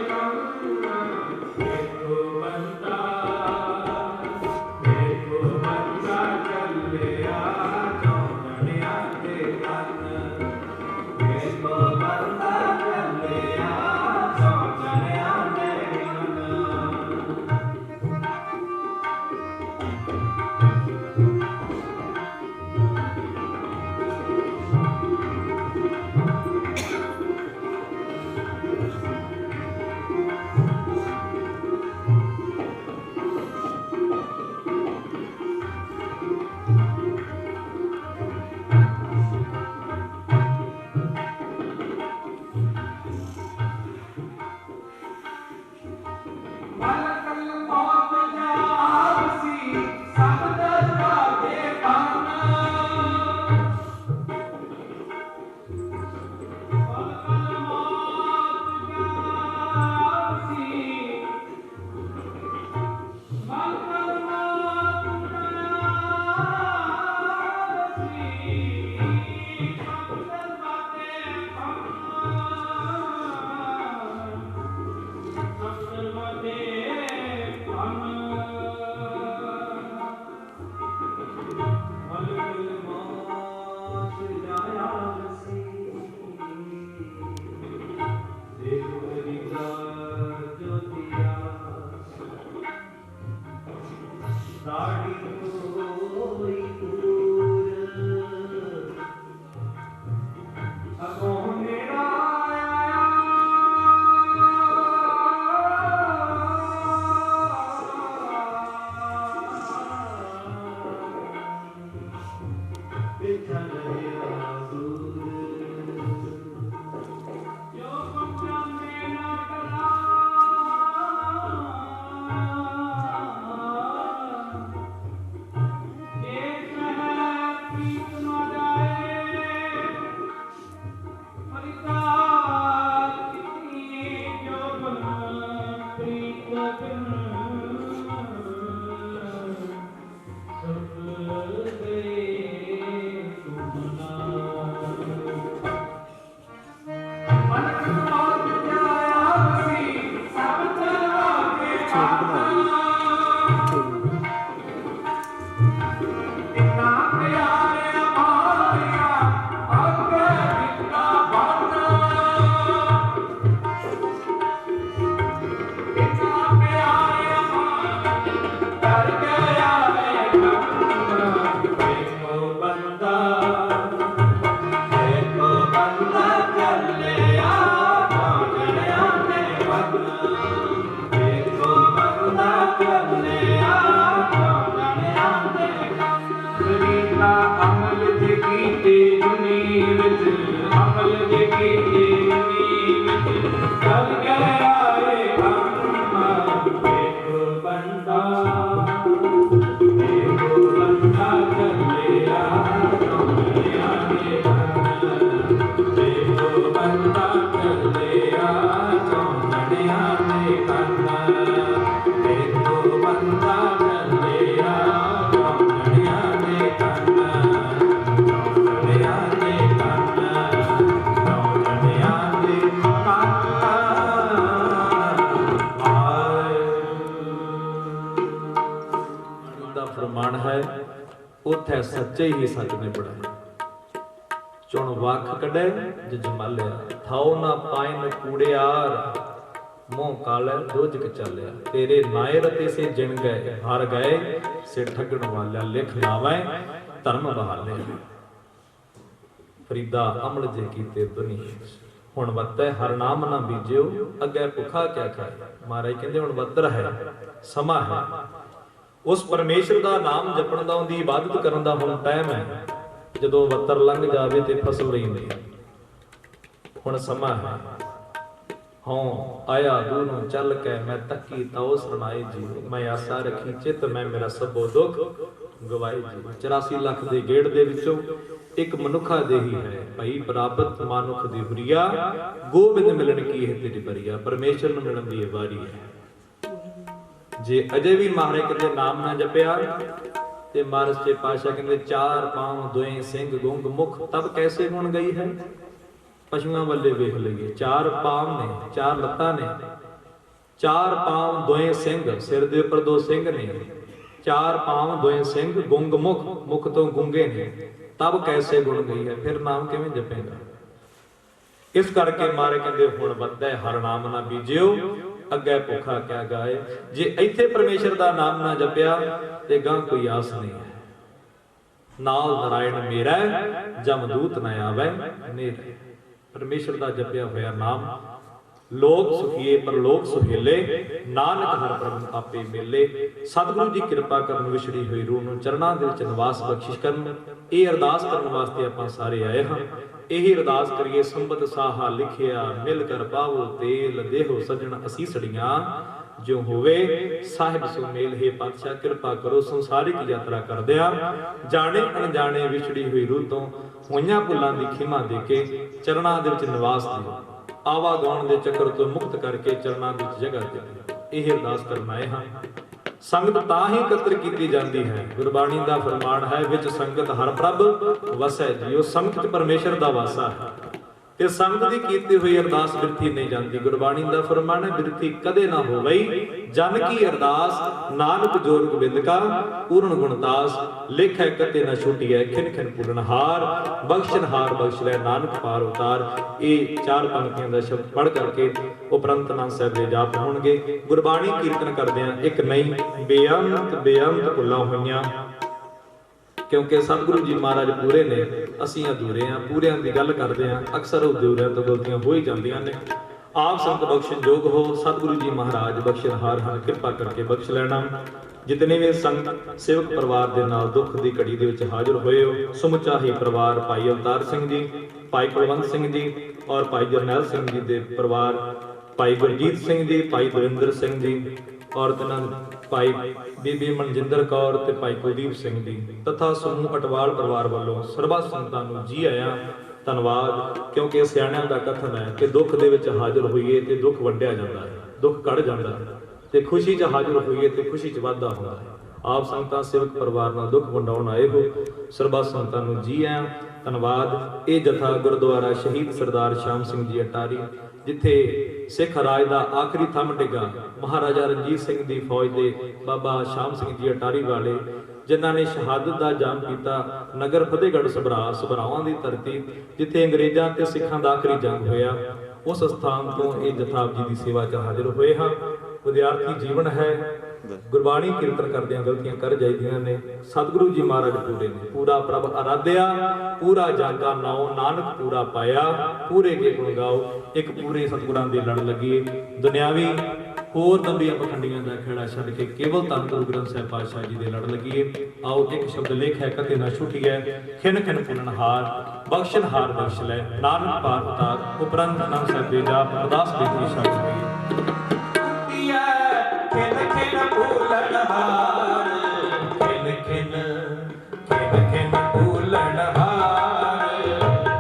ਫਰਮਾਨ ਹੈ ਉਥੇ ਸੱਚੇ ਹੀ ਸੱਚ ਨੇ ਬੜਾਇਆ ਚੁਣ ਵੱਖ ਕੱਢੇ ਜਜਮਾਲਿਆ ਥਾਉ ਨਾ ਪਾਇਨ ਕੂੜਿਆਰ ਮੂੰਹ ਕਾਲੇ ਦੋਜਕ ਚੱਲਿਆ ਤੇਰੇ ਨਾਇਰ ਤੇ ਸੇ ਜਿਣ ਗਏ ਹਰ ਗਏ ਸੇ ਠੱਗਣ ਵਾਲਿਆ ਲਿਖ ਲਾਵੇਂ ਧਰਮ ਬਹਾਲੇ ਫਰੀਦਾ ਅਮਲ ਜੇ ਕੀਤੇ ਦੁਨੀਆ ਹੁਣ ਵੱਤੈ ਹਰ ਨਾਮ ਨਾ ਬੀਜਿਓ ਅੱਗੇ ਭੁੱਖਾ ਕਿਆ ਖਾਏ ਮਹਾਰਾਜ ਕਹਿੰਦੇ ਹੁਣ ਵੱਤਰ ਹੈ ਸਮਾਂ ਹੈ ਉਸ ਪਰਮੇਸ਼ਰ ਦਾ ਨਾਮ ਜਪਣ ਦਾ ਉਹਦੀ ਇਬਾਦਤ ਕਰਨ ਦਾ ਹੁਣ ਟਾਈਮ ਹੈ ਜਦੋਂ ਵੱਤਰ ਲੰਘ ਜਾਵੇ ਤੇ ਫਸਲ ਰਹਿੰਦੀ ਹੁਣ ਸਮਾਂ ਹੈ ਹੋਂ ਆਇਆ ਦੂਰੋਂ ਚੱਲ ਕੇ ਮੈਂ ਤੱਕੀ ਤਉ ਸਰਨਾਏ ਜੀ ਮੈਂ ਆਸਾ ਰੱਖੀ ਚਿਤ ਮੈਂ ਮੇਰਾ ਸਭੋ ਦੁੱਖ ਗਵਾਏ ਜੀ। 84 ਲੱਖ ਦੇ ਗੇੜ ਦੇ ਵਿੱਚੋਂ ਇੱਕ ਮਨੁੱਖਾ ਦੇਹੀ ਹੈ ਭਈ ਪ੍ਰਾਪਤ ਮਾਨੁਖ ਦੀ ਹੁਰੀਆ ਗੋਬਿੰਦ ਮਿਲਣ ਕੀ ਹੈ ਤੇਰੀ ਬਰੀਆ। ਪਰਮੇਸ਼ਰ ਨੂੰ ਮਿਲਣ ਦੀ ਇਹ ਵਾਰੀ ਹੈ। ਜੇ ਅਜੇ ਵੀ ਮਹਾਰਾਜ ਕਿਤੇ ਨਾਮ ਨਾ ਜਪਿਆ ਤੇ ਮਹਾਰਾਜ ਸੱਚੇ ਪਾਤਸ਼ਾਹ ਕਹਿੰਦੇ ਚਾਰ ਪਾਉ ਦੋਏ ਸਿੰਘ ਗੁੰਗ ਮੁਖ ਤਬ ਕੈਸੇ ਗੁਣ ਗਈ ਹੈ। ਪਸ਼ੂਆਂ ਵੱਲੇ ਵੇਖ ਲਈਏ, ਚਾਰ ਪਾਉ ਨੇ, ਚਾਰ ਲੱਤਾਂ ਨੇ, ਚਾਰ ਪਾਉ ਦੋਏ ਸਿੰਘ, ਸਿਰ ਦੇ ਉੱਪਰ ਦੋ ਸਿੰਘ ਨੇ, ਚਾਰ ਪਾਉ ਦੋਏ ਸਿੰਘ ਗੁੰਗ ਮੁਖ, ਮੁਖ ਤੋਂ ਗੁੰਗੇ ਨੇ, ਤਬ ਕੈਸੇ ਗੁਣ ਗਈ ਹੈ। ਫਿਰ ਨਾਮ ਕਿਵੇਂ ਜਪੇਗਾ। ਇਸ ਕਰਕੇ ਮਾਰੇ ਕਹਿੰਦੇ ਹੁਣ ਵੱਧੈ ਹਰ ਨਾਮ ਨਾ ਬੀਜਿਓ ਅੱਗੇ ਭੁੱਖਾ ਕਿਆ ਗਾਏ। ਜੇ ਇੱਥੇ ਪਰਮੇਸ਼ਰ ਦਾ ਨਾਮ ਨਾ ਜਪਿਆ ਤੇ ਗਾਂ ਕੋਈ ਆਸ ਨਹੀਂ ਹੈ। ਨਾਲ ਨਾਰਾਇਣ ਮੇਰਾ ਜਮਦੂਤ ਨਾ ਆਵੇ ਨੇੜੇ। ਪਰਮੇਸ਼ਰ ਦਾ ਜਪਿਆ ਹੋਇਆ ਨਾਮ ਲੋਕ ਸੁਖੀਏ ਪਰਲੋਕ ਸੁਹੇਲੇ ਨਾਨਕ ਹਰ ਪ੍ਰਭ ਆਪੇ ਮੇਲੇ। ਸਤਿਗੁਰੂ ਜੀ ਕਿਰਪਾ ਕਰਨ ਵਿਛੜੀ ਹੋਈ ਰੂਹ ਨੂੰ ਚਰਨਾਂ ਦੇ ਵਿੱਚ ਨਿਵਾਸ ਬਖਸ਼ਿਸ਼ ਕਰਨ। ਇਹ ਅਰਦਾਸ ਕਰਨ ਵਾਸਤੇ ਆਪਾਂ ਸਾਰੇ ਆਏ ਹਾਂ। ਇਹੀ ਅਰਦਾਸ ਕਰੀਏ ਸੰਬਤ ਸਾਹਾ ਲਿਖਿਆ ਮਿਲ ਕਰ ਪਾਵੋ ਤੇਲ ਦੇਹੋ ਸਜਣ ਅਸੀਸੜੀਆਂ ਜੋ ਹੋਵੇ ਸਾਹਿਬ ਸੁਮੇਲ ਹੈ ਪਾਤਸ਼ਾਹ ਕਿਰਪਾ ਕਰੋ। ਸੰਸਾਰਿਕ ਯਾਤਰਾ ਕਰਦਿਆਂ ਜਾਣੇ ਅਣਜਾਣੇ ਵਿਛੜੀ ਹੋਈ ਰੂਹ ਤੋਂ ਹੋਈਆਂ ਭੁੱਲਾਂ ਦੀ ਖਿਮਾ ਦੇ ਕੇ ਚਰਨਾਂ ਦੇ ਵਿੱਚ ਨਿਵਾਸ ਦਿਓ। ਆਵਾਗਾਉਣ ਦੇ ਚੱਕਰ ਤੋਂ ਮੁਕਤ ਕਰਕੇ ਚਰਨਾਂ ਵਿੱਚ ਜਗ੍ਹਾ ਦਿਓ। ਇਹ ਅਰਦਾਸ ਕਰਨ ਆਏ ਹਾਂ। ਸੰਗਤ ਤਾਂ ਹੀ ਇਕੱਤਰ ਕੀਤੀ ਜਾਂਦੀ ਹੈ। ਗੁਰਬਾਣੀ ਦਾ ਫਰਮਾਨ ਹੈ ਵਿੱਚ ਸੰਗਤ ਹਰ ਪ੍ਰਭ ਵਸੈ ਜੀਓ। ਸੰਗਤ ਚ ਪਰਮੇਸ਼ਰ ਦਾ ਵਾਸਾ ਹੈ ਤੇ ਸੰਗਤ ਦੀ ਕੀਤੀ ਹੋਈ ਅਰਦਾਸ ਬਿਰਥੀ ਨਹੀਂ ਜਾਂਦੀ। ਗੁਰਬਾਣੀ ਦਾ ਫਰਮਾਨ ਹੈ ਬਿਰਥੀ ਕਦੇ ਨਾ ਹੋਵਈ ਜਨ ਕੀ ਅਰਦਾਸ ਨਾਨਕ ਜੋਰ ਗੋਬਿੰਦ ਕਾ ਪੂਰਨ ਗੁਣਦਾਸ। ਲੇਖੈ ਕਤੇ ਨਾ ਛੁਟੀਐ ਖਿਨ ਖਿਨ ਪੂਰਨਹਾਰ ਬਖਸ਼ਨਹਾਰ ਬਖਸ਼ ਲੈ ਨਾਨਕ ਪਾਰ ਉਤਾਰ। ਇਹ ਚਾਰ ਪੰਕਤੀਆਂ ਦਾ ਸ਼ਬਦ ਪੜ੍ਹ ਕਰਕੇ ਉਪਰੰਤ ਨਾਮ ਸਾਹਿਬ ਦੇ ਜਾਪ ਹੋਣਗੇ। ਗੁਰਬਾਣੀ ਕੀਰਤਨ ਕਰਦਿਆਂ ਇੱਕ ਨਹੀਂ ਬੇਅੰਤ ਬੇਅੰਤ ਭੁੱਲਾਂ ਹੋਈਆਂ ਕਿਉਂਕਿ ਸਤਿਗੁਰੂ ਜੀ ਮਹਾਰਾਜ ਪੂਰੇ ਨੇ, ਅਸੀਂ ਅਧੂਰੇ ਹਾਂ। ਪੂਰਿਆਂ ਦੀ ਗੱਲ ਕਰਦੇ ਹਾਂ, ਅਕਸਰ ਅਧੂਰਿਆਂ ਤੋਂ ਗਲਤੀਆਂ ਹੋ ਹੀ ਜਾਂਦੀਆਂ ਨੇ। ਆਪ ਸੰਤ ਬਖਸ਼ਣ ਯੋਗ ਹੋ। ਸਤਿਗੁਰੂ ਜੀ ਮਹਾਰਾਜ ਬਖਸ਼ਣਹਾਰ ਹਨ, ਕਿਰਪਾ ਕਰਕੇ ਬਖਸ਼ ਲੈਣਾ। ਜਿਤਨੇ ਵੀ ਸੰਤ ਸੇਵਕ ਪਰਿਵਾਰ ਦੇ ਨਾਲ ਦੁੱਖ ਦੀ ਘੜੀ ਦੇ ਵਿੱਚ ਹਾਜ਼ਰ ਹੋਏ ਹੋ, ਸਮੁੱਚਾ ਹੀ ਪਰਿਵਾਰ ਭਾਈ ਅਵਤਾਰ ਸਿੰਘ ਜੀ, ਭਾਈ ਕੁਲਵੰਤ ਸਿੰਘ ਜੀ ਔਰ ਭਾਈ ਜਰਨੈਲ ਸਿੰਘ ਜੀ ਦੇ ਪਰਿਵਾਰ, ਭਾਈ ਗੁਰਜੀਤ ਸਿੰਘ ਜੀ, ਭਾਈ ਗੁਰਿੰਦਰ ਸਿੰਘ ਜੀ ਔਰ ਭਾਈ ਬੀਬੀ ਮਨਜਿੰਦਰ ਕੌਰ ਤੇ ਭਾਈ ਕੁਲਦੀਪ ਸਿੰਘ ਜੀ ਤਥਾ ਸਮੂਹ ਅਟਵਾਲ ਪਰਿਵਾਰ ਵੱਲੋਂ ਸਰਬੱਤ ਸੰਗਤਾਂ ਨੂੰ ਜੀ ਆਇਆਂ। ਧੰਨਵਾਦ। ਕਿਉਂਕਿ ਸਿਆਣਿਆਂ ਦਾ ਕਥਨ ਹੈ ਕਿ ਦੁੱਖ ਦੇ ਵਿੱਚ ਹਾਜ਼ਰ ਹੋਈਏ ਤੇ ਦੁੱਖ ਵੰਡਿਆ ਜਾਂਦਾ ਹੈ, ਦੁੱਖ ਕੱਢ ਜਾਂਦਾ ਹੈ, ਤੇ ਖੁਸ਼ੀ 'ਚ ਹਾਜ਼ਰ ਹੋਈਏ ਤੇ ਖੁਸ਼ੀ 'ਚ ਵਾਧਾ ਹੁੰਦਾ ਹੈ। ਆਪ ਸੰਗਤਾਂ ਸੇਵਕ ਪਰਿਵਾਰ ਨਾਲ ਦੁੱਖ ਵੰਡਾਉਣ ਆਏ ਹੋ। ਸਰਬੱਤ ਸੰਗਤਾਂ ਨੂੰ ਜੀ ਆਇਆਂ। ਧੰਨਵਾਦ। ਇਹ ਜਥਾ ਗੁਰਦੁਆਰਾ ਸ਼ਹੀਦ ਸਰਦਾਰ ਸ਼ਾਮ ਸਿੰਘ ਜੀ ਅਟਾਰੀ, ਜਿੱਥੇ ਸਿੱਖ ਰਾਜ ਦਾ ਆਖਰੀ ਥੰਮ ਡਿੱਗਾ ਮਹਾਰਾਜਾ ਰਣਜੀਤ ਸਿੰਘ ਦੀ ਫੌਜ ਦੇ ਬਾਬਾ ਸ਼ਾਮ ਸਿੰਘ ਜੀ ਅਟਾਰੀ ਵਾਲੇ, ਜਿਨ੍ਹਾਂ ਨੇ ਸ਼ਹਾਦਤ ਦਾ ਜਾਮ ਪੀਤਾ। ਨਗਰ ਫਤਿਹਗੜ੍ਹ ਸਭਰਾਵਾਂ ਦੀ ਧਰਤੀ, ਜਿੱਥੇ ਅੰਗਰੇਜ਼ਾਂ ਤੇ ਸਿੱਖਾਂ ਦਾ ਆਖਰੀ ਜੰਗ ਹੋਇਆ, ਉਸ ਸਥਾਨ ਤੋਂ ਇਹ ਜਥਾ ਆਪ ਜੀ ਦੀ ਸੇਵਾ 'ਚ ਹਾਜ਼ਰ ਹੋਏ ਹਾਂ। ਵਿਦਿਆਰਥੀ ਜੀਵਨ ਹੈ। ਗੁਰਬਾਣੀ ਕੀਰਤਨ ਕਰਦਿਆਂ ਗਲਤੀਆਂ ਕਰ ਜਾਈਦੀਆਂ ਨੇ। ਸਤਿਗੁਰੂ ਜੀ ਮਹਾਰਾਜ ਪੂਰੇ ਨੇ। ਪੂਰਾ ਪ੍ਰਭ ਅਰਾਧਿਆ ਪੂਰਾ ਜਾਗਾ ਨਾਉ ਨਾਨਕ ਪੂਰਾ ਪਾਇਆ। ਪੂਰੇ ਕੇ ਗੁਣ ਗਾਓ। ਇੱਕ ਪੂਰੇ ਸਤਿਗੁਰਾਂ ਦੇ ਲੜ ਲੱਗੀਏ। ਦੁਨਿਆਵੀ ਹੋਰ ਨੰਬੀਆਂ ਪਖੰਡੀਆਂ ਦਾ ਖੇੜਾ ਛੱਡ ਕੇ ਕੇਵਲ ਧੰਨ ਗੁਰੂ ਗ੍ਰੰਥ ਸਾਹਿਬ ਪਾਤਸ਼ਾਹ ਜੀ ਦੇ ਲੜ ਲੱਗੀਏ। ਆਓ ਇੱਕ ਸ਼ਬਦ ਲੇਖ ਹੈ ਕਤੇ ਨਾ ਛੁਟੀਐ ਖਿਨ ਖਿਨ ਪੂਰਨਹਾਰ ਬਖਸ਼ਨਹਾਰ ਬਖਸ਼ ਲੈ ਨਾਨਕ ਪਾਰ ਉਤਾਰ। ਉਪਰੰਤ ਨਾਮ ਸਾਹਿਬ ਦੇ ਜਾਪ ਅਰਦਾਸ ਬੇਨਤੀ ਸ਼ਬਦ ਖਿਨ ਖਿਨ ਭੂਲਣਹਾਰ ਖਿਨ ਖਿਨ ਖਿਨ ਖਿਨ ਭੂਲਣਹਾਰ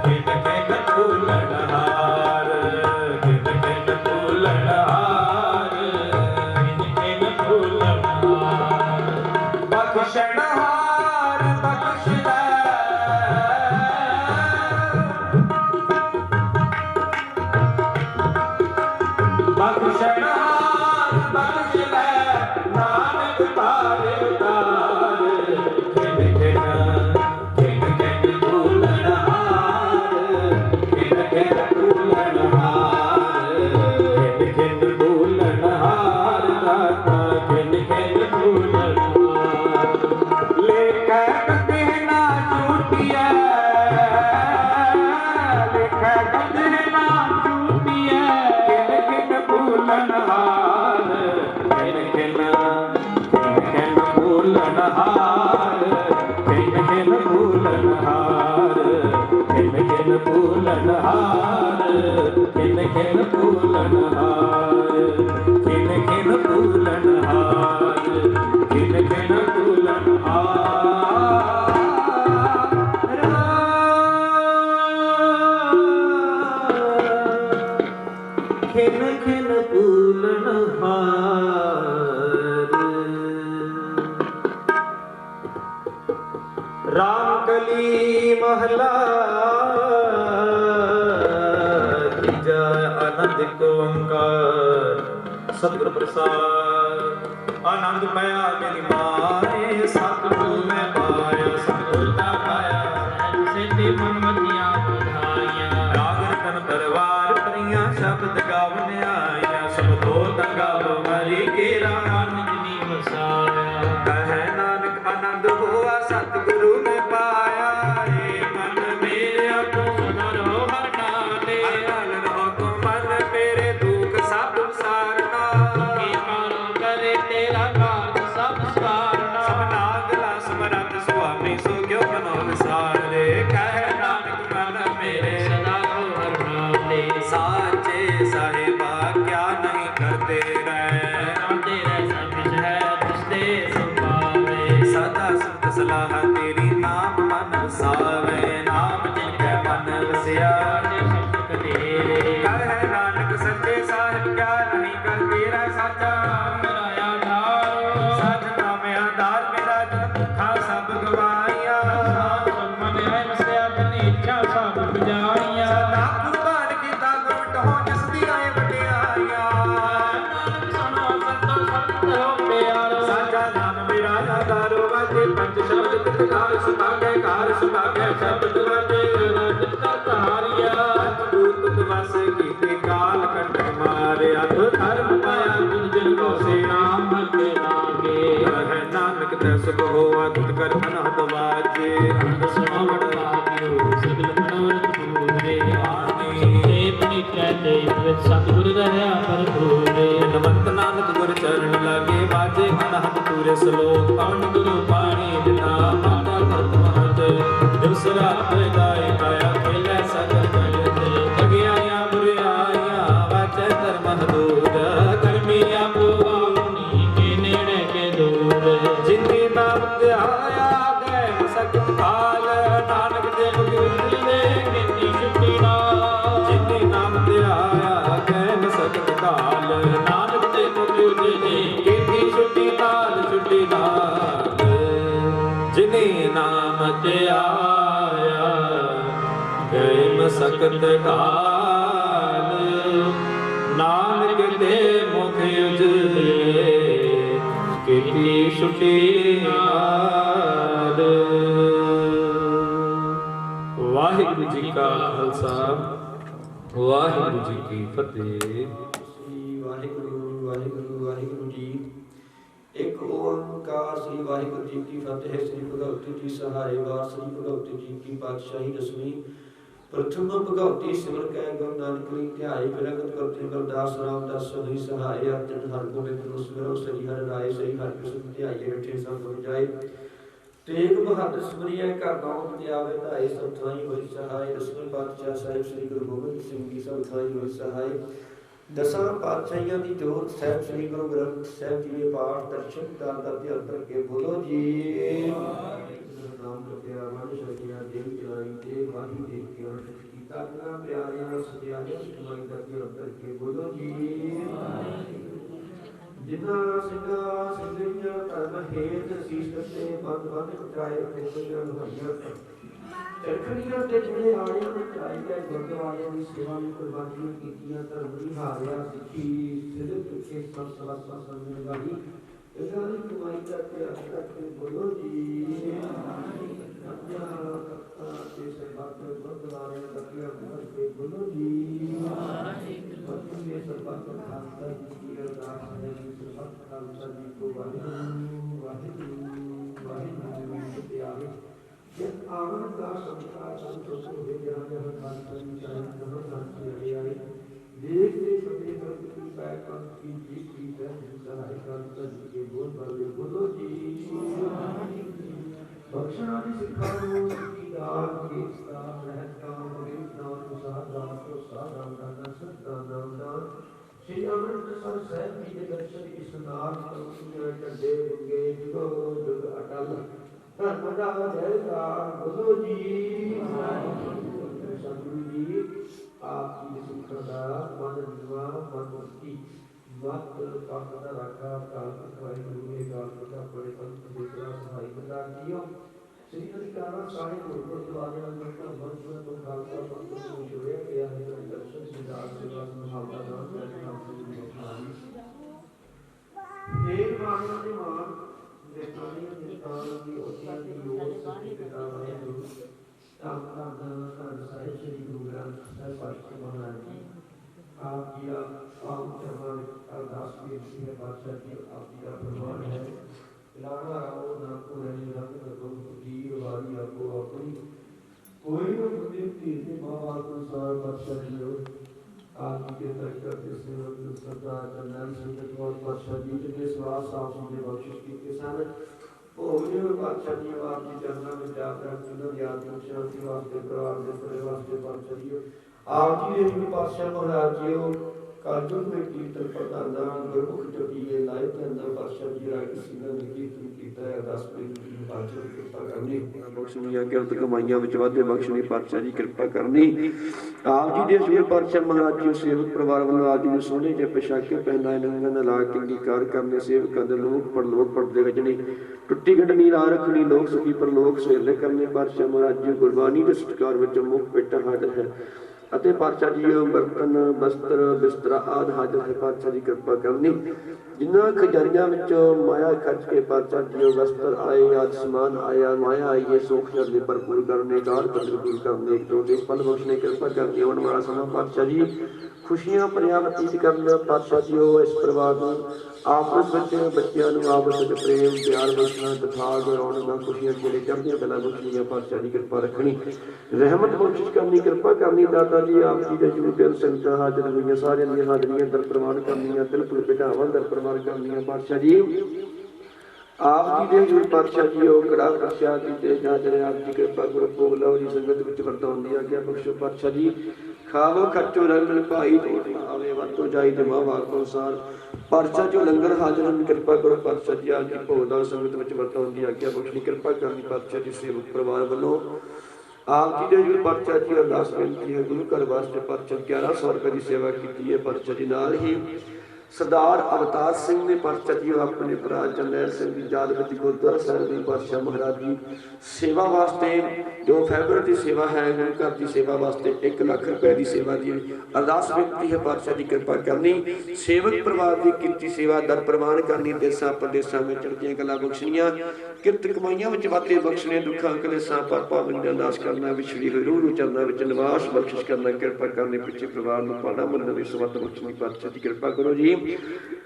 ਖਿਨ ਖਿਨ ਭੂਲਣਹਾਰ ਖਿਨ ਖਿਨ ਭੂਲਣਹਾਰ ਖਿਨ ਖਿਨ ਭੂਲਣਹਾਰ ਬਖਸ਼ਣਹਾਰ ਬਖਸ਼ ਲੈ ਬਖਸ਼ਣਹਾਰ ਭੂਲਣਹਾਰ खिन फूलन हार खिन खिन फूलन हार खिन खिन फूलन हार खिन खिन फूलन हार। राम कली महला तीजा आनंद एक ओंकार सतगुर प्रसाद आनंद पाया मेरी माए सतगुरु मैं पाया सतगुर का पाया सिद्धि मनमतियां बधाइयां राग रतन दरबार परियां शब्द गावन आया सब तो गावो मरी के राम जिनी वसाया कहे नानक आनंद हुआ सतगुरु में पाया ए मन मेरे को सदा रहो हर नाले हर रहो तुम मन मेरे दुख सब सारना की करो करे तेरा काज सब सारना सब नागला समरथ स्वामी सो क्यों मनो विसारे कहे नानक मन मेरे सदा रहो हर नाले साचे साहिबा क्या नहीं करते रहे सब कुछ है जिसते सुपावे सदा सुख सलाह तेरी नाम मन वसावे नाम जिनके मन वसिया सब तेरे कहे नानक सच्चे साहिब क्या नहीं कर तेरा साचा मेरा आधार सच नाम आधार मेरा जन भूखा सब गवाइया सब मन है वसिया अपनी इच्छा सब बुझाइया सदा कुर्बान कीता गुरमट हो जिस दी आए वडियाइया सुनो संतो संत हो प्यारो साचा नाम मेरा आधारो वाजे पंच शब्द तितकार सुभागे कार सुभागे शब्द वाजे तितकार हारिया दूत तुमस कीते काल कंठ मारे अध धर्म पाया गुण जिन को से नाम के लागे कहे नानक ते सुख होवा तुत कर अनहद वाजे सुनो बड़ भाग्यो सगल मनोरथ पूरे आगे अपनी कहते विद सतगुरु रहया भरपूरे नमत नानक गुर चरण लागे बाजे अनहद पूरे श्लोक पवन गुरु पाणी दिता माता करत महत दिवस रात गाय गाया खेले सगर जगत जगियाया बुरियाया वाचे धर्म दूर कर्मी आपो अपनी के नेड़े के दूर जिंदगी नाम ध्याया गए सकत काल नानक देव गुरु दे कितनी छुट्टी ना जिंदगी नाम ध्याया गए सकत काल नानक देव गुरु दे कितनी छुट्टी नाल जिने नाम ते आया गए मसकत काल नानक दे मुख उजले कितनी छुट्टी नाल। वाहिगुरु जी का खालसा वाहिगुरु जी की फतेह। श्री वाहिगुरु वाहिगुरु वाहिगुरु जी एक ओंकार श्री वाहिगुरु जी की फतेह। श्री भगवती जी सहाय वार श्री भगवती जी की पातशाही दसवीं प्रथम भगवती सिमर कै गुरु नानक ली ध्याय प्रगट करते गुरदास रामदास सभी सहाय अर्जन हर गोबिंद गुरु सिमरो सही हर राय सही हर कृष्ण ध्याय बैठे सब गुरु जाए तेग बहादुर सिमरिया का गाँव दियावे धाय सब थाई होई सहाय दसवें पातशाह साहिब श्री गुरु गोबिंद सिंह जी सब थाई होई सहाय दसां पातशाहियां दी जोत साहिब श्री गुरु ग्रंथ साहिब जी के पाठ दर्शन दाता ध्यान करके बोलो जी नाम जपया मन सकिया देव चलाई ते वाही देख के और कीता अपना प्यारे सत्याने कमाई करके अंतर के बोलो जी जिना सिंगा सिंगिया धर्म हेत शीश करते बंद बंद कटाए तेरे हरिया चरखड़ियां ते जुड़े आड़ियां में चलाई गए गुरुद्वारे की सेवा में कुर्बानियां कीतियां धर्म की हारिया सिੱਖੀ सिद्ध के सब सवासा समझने वाली इधर कमाई करके अंतर के बोलो जी अपना के सरबत गुरुद्वारे करके अंतर के बोलो जी बच्चों में सरबत खालसा जी की अरदास है सरबत खालसा जी को वाहिगुरु वाहिगुरु वाहिगुरु प्यारे आवन का संस्कार संतोष हो जहाँ जहाँ खालसा जी चाहे जहाँ जहाँ से आए देख ले सभी वर्ग की पैकन की जीत की सहाय खालसा जी के बोल बोलो जी बख्शना भी सिखाओ की ਕਾਰ ਕੀ ਸਤਾਰ ਰਹਿਤ ਕਾਮ ਬਗੀਤ ਨਾਮ ਪ੍ਰਸਾਦ ਰਾਮ ਤੋਂ ਸਾਧਾਮ ਦਾ ਸਦਾ ਨਾਮ ਦਾ ਸ਼੍ਰੀ ਅੰਮ੍ਰਿਤਸਰ ਸਾਹਿਬ ਜੀ ਦੇ ਦਰਸ਼ਨ ਇਸਨਾਰ ਤੋਂ ਕੱਢੇ ਬੁਗੇ ਜੁਗੋ ਜੁਗ ਅਟਲ ਧਰਮ ਦਾ ਜੈਕਾਰ ਬੋਲੋ ਜੀ ਸਤਿਗੁਰੂ ਜੀ ਆਪ ਜੀ ਦੇ ਸਿੱਖਣ ਦਾ ਮਨ ਨਿਵਾ ਮਨ ਮੁਕਤੀ ਮਤ ਪਾਪ ਦਾ ਰਾਖਾ ਕਾਲ ਕਵਾਈ ਗੁਰੂ ਨੇ ਕਾਲ ਦਾ ਬੜੇ ਸੰਤ ਦੇ ਦਾ ਸਹਾਈ ਬੰਦਾ ਕੀਓ ਸ੍ਰੀ ਅਧਿਕਾਰਾਂ ਸਾਰੇ ਗੁਰਦੁਆਰੇ ਅੰਦਰ ਦਾ ਬੰਦ ਤੋਂ ਖਾਲਸਾ ਪੰਥ ਨੂੰ ਜੁੜਿਆ ਗਿਆ ਹੈ ਜੋ ਦਰਸ਼ਨ ਸਿਧਾਰ ਸੇਵਾ ਸੰਭਾਵਨਾ ਦਾ ਨਾਮ ਦੇ ਬਖਸ਼ਾਈ ਇਹ ਮਾਨਵ ਦੇ ਮਾਨ ਦੇ ਪ੍ਰਾਣੀਆਂ ਦੇ ਕਾਲ ਦੀ ਉਤਿਆ ਦੀ ਲੋੜ ਸੱਚੀ ਪਿਤਾ ਵਾਹਿਗੁਰੂ ਧੰਨ ਧੰਨ ਧੰਨ ਸਾਹਿਬ ਸ੍ਰੀ ਗੁਰੂ ਗ੍ਰੰਥ ਸਾਹਿਬ ਪਾਤਸ਼ਾਹ ਮਹਾਰਾਜ ਜੀ ਆਪ ਜੀ ਦਾ ਆਪ ਚਰਨ ਅਰਦਾਸ ਬੇਨਤੀ ਹੈ ਬਾਦਸ਼ਾਹ ਜੀ ਆਪ ਜੀ ਦਾ ਫਰਮਾਨ ਹੈ ਲਾਣਾ ਰਾਓ ਨਾ ਕੋ ਰਹਿ ਰੰਗ ਰਤਨ ਜੀ ਵਾਰੀ ਆਪੋ ਆਪਣੀ ਕੋਈ ਨਾ ਬੁੱਧੀ ਧੀਰ ਦੇ ਬਾਬਾ ਕੋ ਸਾਰ ਬਾਦਸ਼ਾਹ ਜੀ ਹੋ ਆਪ ਜੀ ਕੇ ਤਰਕਰ ਦੇ ਸੇਵਕ ਸਰਦਾਰ ਜਨਰਲ ਸੰਗਤ ਕੌਰ ਬਾਦਸ਼ਾਹ ਜੀ ਦੇ ਸਵਾਸ ਆਪ ਜੀ ਦੇ ਬਖਸ਼ਿਸ਼ ਕੀਤੇ ਸਨ ਉਹ ਜੋ ਬਾਦਸ਼ਾਹ ਜੀ ਆਪ ਜੀ ਚਰਨਾਂ ਵਿੱਚ ਆਪ ਰੱਖਣ ਦੀ ਯਾਦ ਨੂੰ ਸ਼ਾਂਤੀ ਵਾਸਤੇ ਪਰਿਵਾਰ ਦੇ ਪਰਿਵਾਰ ਵਾਸਤੇ ਬਾਦਸ਼ਾਹ ਜੀ ਆਪ ਜੀ ਦੇ ਪਾਤਸ਼ਾਹ ਮਹਾਰਾਜ ਜੀਓ ਕਾਲਜੁਗ में कीर्तन प्रदाना गुरमुख जोड़िए लाए के अंदर बादशाह जी राग सीना ने कीर्तन कीता है अरदास बेनती बादशाह की कृपा करनी बख्शनियां किरत कमाइयां विच वाधे बख्शनी पातशाह जी कृपा करनी आप जी दे सूर पातशाह महाराज जी सेवक परिवार वालों आप जी ने सोने जे पोशाके पहनाए नंगन ला के अंगीकार करने सेवकां दे लोक परलोक पड़दे वजनी टुट्टी गंढनी ला रखनी लोक सुखी परलोक सवेले करने पातशाह महाराज जी गुरबानी दे सत्कार विच मुख पेटा हाज़र है ਅਤੇ ਪਾਤਸ਼ਾਹ ਜੀ ਬਰਤਨ ਬਸਤਰ ਬਿਸਤਰਾ ਆਦਿ ਹਾਜ਼ਰ ਹੈ ਪਾਤਸ਼ਾਹ ਜੀ ਕਿਰਪਾ ਕਰਨੀ ਜਿਨ੍ਹਾਂ ਖਜ਼ਾਨੀਆਂ ਵਿੱਚੋਂ ਮਾਇਆ ਖਰਚ ਕੇ ਪਾਤਸ਼ਾਹ ਜੀ ਵਸਤਰ ਆਏ ਆਦਿ ਸਮਾਨ ਆਇਆ ਮਾਇਆ ਆਈ ਹੈ ਸੋਖ ਜਰਨੇ ਭਰਪੂਰ ਕਰਨੇ ਕਾਰ ਕਦਰ ਦੂਰ ਕਰਨੇ ਤੋਂ ਦੇਸ਼ ਪਲ ਬਖਸ਼ਨੇ ਕਿਰਪਾ ਕਰਨੀ ਆਉਣ ਵਾਲਾ ਸਮਾਂ ਪਾਤਸ਼ਾਹ ਜੀ ਖੁਸ਼ੀਆਂ ਭਰਿਆ ਬਤੀਤ ਕਰਨ ਪਾਤਸ਼ਾਹ ਜੀ ਉਹ ਇਸ ਪਰਿਵਾਰ ਨੂੰ ਆਪਸ ਵਿੱਚ ਬੱਚਿਆਂ ਨੂੰ ਆਪਸ ਵਿੱਚ ਪ੍ਰੇਮ ਪਿਆਰ ਬਖਸ਼ਣਾ ਦਿਖਾਗ ਰੌਣਕਾਂ ਖੁਸ਼ੀਆਂ ਜਿਹੜੇ ਚੜ੍ਹਦੀਆਂ ਕਲਾ ਬਖਸ਼ਣੀਆਂ ਪਾਤਸ਼ਾਹ ਜੀ ਕਿਰਪਾ ਰੱਖਣੀ ਰਹਿਮਤ ਬਖਸ਼ਿਸ਼ ਕਰਨੀ ਕਿਰਪਾ ਕਰਨੀ ਦਾਤਾ ਜੀ ਆਪ ਜੀ ਦੇ ਜੁਗ ਦਿਨ ਸੰਗਤਾਂ ਹਾਜ਼ਰ ਹੋਈਆਂ ਸਾਰਿਆਂ ਦੀਆਂ ਹਾਜ਼ਰੀਆਂ ਦਰ ਪ੍ਰਵਾਨ ਕਰਨੀਆਂ ਬਿਲਕੁਲ ਬਿਠਾਵਾਂ ਦਰ ਪ੍ਰਵਾਨ ਕਰਨੀਆਂ ਪਾਤਸ਼ਾਹ ਜੀ ਆਪ ਜੀ ਦੇ ਜੁਗ ਪਾਤਸ਼ਾਹ ਜੀ ਉਹ ਕੜਾ ਪ੍ਰਸ਼ਾਦ ਦੀ ਤੇ ਹਾਜ਼ਰ ਆਪ ਜੀ ਕਿਰਪਾ ਗੁਰੂ ਭੋਗ ਲਓ ਜੀ ਸੰਗਤ ਵਿੱਚ ਵਰਤਾਉਣ ਦੀ ਆਗਿਆ ਬਖਸ਼ੋ ਪਾਤਸ਼ਾਹ ਜੀ ਖਾਵੋ ਖਰਚੋ ਰੰਗਲ ਭਾਈ ਤੋੜ ਆਵੇ ਵਰਤੋਂ ਜਾਈ ਤੇ ਮਾਂ ਵਾਕ ਅਨੁਸਾਰ ਪਾਤਸ਼ਾਹ ਜੋ ਲੰਗਰ ਹਾਜ਼ਰ ਹਨ ਕਿਰਪਾ ਕਰੋ ਪਾਤਸ਼ਾਹ ਜੀ ਆਪ ਜੀ ਭੋਗ ਦਾ ਸੰਗਤ ਵਿੱਚ ਵਰਤਾਉਣ ਦੀ ਆਗਿਆ ਬਖਸ਼ਣੀ ਕਿਰਪਾ ਕਰਨੀ ਪਾਤਸ਼ਾਹ ਜੀ ਸੇਵਕ ਪਰਿਵਾਰ ਵੱਲੋਂ ਆਪ ਜੀ ਦੇ ਜੁਗ ਪਾਤਸ਼ਾਹ ਜੀ ਅਰਦਾਸ ਬੇਨਤੀ ਹੈ ਗੁਰੂ ਘਰ ਵਾਸਤੇ ਪਾਤਸ਼ਾਹ 1100 ਰੁਪਏ ਦੀ ਸੇਵਾ ਕੀਤੀ ਹੈ ਪਾਤਸ਼ਾਹ ਜੀ ਨਾਲ ਹੀ ਸਰਦਾਰ ਅਵਤਾਰ ਸਿੰਘ ਨੇ ਪਾਤਸ਼ਾਹ ਜੀ ਆਪਣੇ ਭਰਾ ਜਰਨੈਲ ਸਿੰਘ ਦੀ ਯਾਦ ਵਿੱਚ ਗੁਰਦੁਆਰਾ ਸਾਹਿਬ ਦੀ ਪਾਤਸ਼ਾਹ ਮਹਾਰਾਜ ਜੀ ਸੇਵਾ ਵਾਸਤੇ ਜੋ ਫੈਬਰ ਦੀ ਸੇਵਾ ਹੈ ਗੁਰੂ ਘਰ ਦੀ ਸੇਵਾ ਵਾਸਤੇ 1 ਲੱਖ ਰੁਪਏ ਦੀ ਸੇਵਾ ਦੀ ਅਰਦਾਸ ਬੇਨਤੀ ਹੈ ਪਾਤਸ਼ਾਹ ਜੀ ਕਿਰਪਾ ਕਰਨੀ ਸੇਵਕ ਪਰਿਵਾਰ ਦੀ ਕੀਤੀ ਸੇਵਾ ਦਰ ਪ੍ਰਵਾਨ ਕਰਨੀ ਦੇਸਾਂ ਪ੍ਰਦੇਸਾਂ ਵਿੱਚ ਚੜ੍ਹਦੀਆਂ ਕਲਾ ਬਖਸ਼ਣੀਆਂ ਕਿਰਤ ਕਮਾਈਆਂ ਵਿੱਚ ਵਾਧੇ ਬਖਸ਼ਣੇ ਦੁੱਖਾਂ ਕਲੇਸਾਂ ਪਾਪਾਂ ਵੰਡਾਂ ਨਾਸ਼ ਕਰਨਾ ਵਿਛੜੀ ਹੋਈ ਰੂਹ ਨੂੰ ਚਰਨਾਂ ਵਿੱਚ ਨਿਵਾਸ ਬਖਸ਼ਿਸ਼ ਕਰਨਾ ਕਿਰਪਾ ਕਰਨੀ ਪਿੱਛੇ ਪਰਿਵਾਰ ਨੂੰ ਭਾਣਾ ਮੰਨਣ ਦੀ ਸਮਤ ਬਖਸ਼ਣੀ ਪਾਤਸ਼ਾਹ ਜੀ ਕਿਰਪਾ ਕਰੋ ਜੀ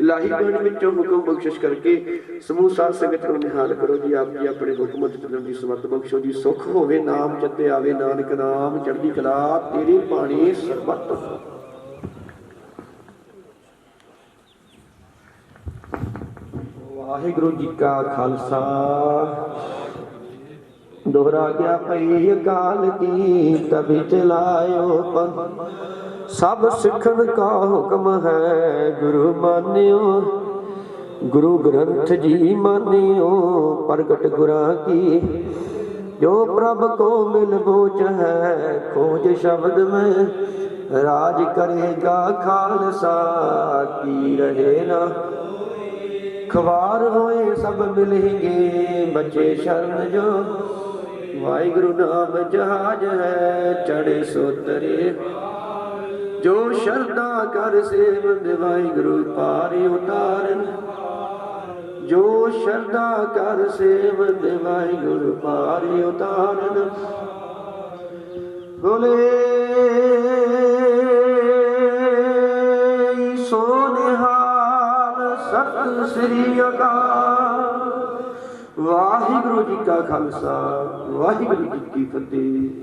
ਇਲਾਹੀ ਬਾਣੀ ਵਿੱਚੋਂ ਹੁਕਮ ਬਖਸ਼ਿਸ਼ ਕਰਕੇ ਸਮੂਹ ਸਾਧ ਸੰਗਤ ਨੂੰ ਨਿਹਾਲ ਕਰੋ ਜੀ ਆਪ ਜੀ ਆਪਣੇ ਹੁਕਮ ਤੇ ਚੱਲਣ ਦੀ ਸਮਤ ਬਖਸ਼ੋ ਜੀ ਸੁਖ ਹੋਵੇ ਨਾਮ ਚਿੱਤੇ ਆਵੇ ਨਾਨਕ ਨਾਮ ਚੜ੍ਹਦੀ ਕਲਾ ਤੇਰੀ ਬਾਣੀ ਸਰਬੱਤ ਵਾਹਿਗੁਰੂ ਜੀ ਕਾ ਖਾਲਸਾ दोहरा गया पई अकाल की तभी चलायो पंथ सब सिखन का हुक्म है गुरु मान्यो गुरु ग्रंथ जी मान्यो प्रगट गुरा की जो प्रभ को मिल बोच है खोज शब्द में राज करेगा खालसा की रहे ना खवार होए सब मिलेंगे बचे शरण जो वाहिगुरु नाम जहाज है चढ़े सोतरे जो शरदा कर सेवंद वाहिगुरु पार उतारन जो शरदा कर सेवंद वाहिगुरु पार उतारन बोले सोनिहाल सत श्री अकाल वाहिगुरु जी का खालसा वाहिगुरु जी की फतेह।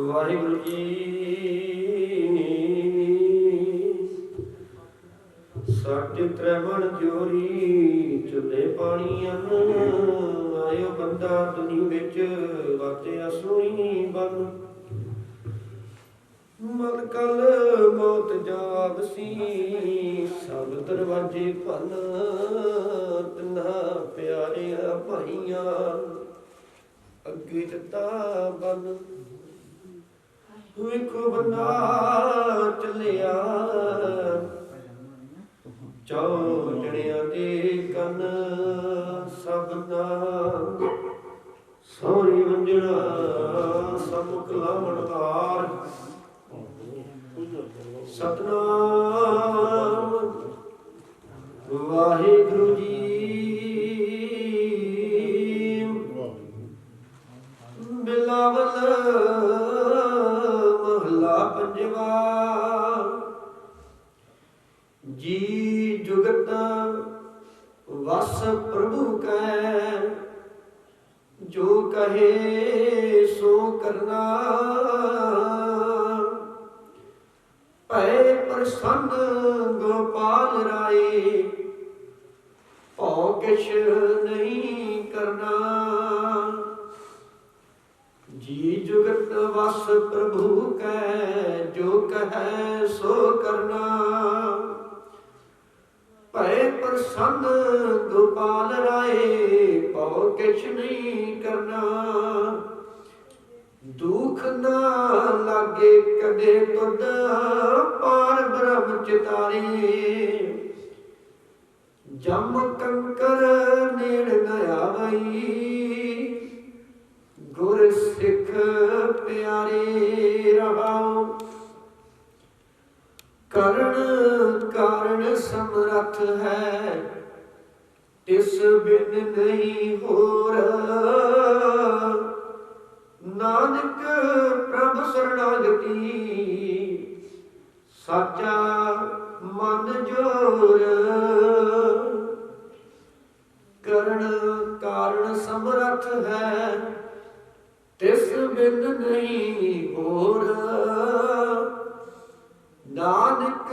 वाहिगुरु जी ਖਰਚੇ ਤ੍ਰੈ ਮਣ ਜੋਰੀ ਚੁੱਲੇ ਪਾਣੀ ਅੰਨ ਆਇਓ ਬੰਦਾ ਦੁਨੀ ਵਿੱਚ ਵਾਤੇ ਅਸੂਈ ਬਨ ਮਨ ਕਲ ਮੌਤ ਜਾਵਸੀ ਸਭ ਦਰਵਾਜੇ ਭੰਨ ਤਨਾ ਪਿਆਰਿਆ ਭਾਈਆਂ ਅੱਗੇ ਦਿੱਤਾ ਬਨ ਵੇਖੋ ਬੰਦਾ ਚੱਲਿਆ ਚੌ ਜਣਿਆਂ ਦੇ ਕੰਨ ਸਭਨਾ ਸੋਹਣੀ ਵੰਜਣਾ ਸਭ ਕਲਾਵਣ ਹਾਰ ਸਤਨਾਮ ਵਾਹਿਗੁਰੂ ਜੀ ਬਿਲਾਵਲ ਮਹਲਾ ਪੰਜਵਾ ਜੀ ਜੁਗਤ ਵਸ ਪ੍ਰਭੂ ਕੈ ਜੋ ਕਹੇ ਸੋ ਕਰਨਾ ਭੈ ਪ੍ਰਸੰਨ ਗੋਪਾਲ ਰਾਏ ਭਉ ਕਿਛ ਨਹੀਂ ਕਰਨਾ ਜੀ ਜੁਗਤ ਵਸ ਪ੍ਰਭੂ ਕੈ ਜੋ ਕਹੈ ਸੋ ਕਰਨਾ ਭੈ ਪ੍ਰਸੰਨ ਗੋਪਾਲ ਰਾਏ ਭਉ ਕਿਛ ਨਹੀਂ ਕਰਨਾ ਦੁਖ ਨਾ ਲਾਗੇ ਕਦੇ ਤੁਧ ਪਾਰ ਬ੍ਰਹਮ ਚਿਤਾਰੇ ਜਮ ਕੰਕਰ ਨੇੜ ਨ ਆਵਈ ਗੁਰ ਸਿੱਖ ਪਿਆਰੇ ਰਹਾਉ ਕਰਨ ਕਾਰਨ ਸਮਰੱਥ ਹੈ ਤਿਸ ਬਿਨ ਨਹੀਂ ਹੋਰ ਨਾਨਕ ਪ੍ਰਭ ਸਰਣਾਗਤੀ ਸਾਚਾ ਮਨ ਜੋਰ ਕਰਨ ਕਾਰਨ ਸਮਰੱਥ ਹੈ ਤਿਸ ਬਿਨ ਨਹੀਂ ਹੋਰ ਨਾਨਕ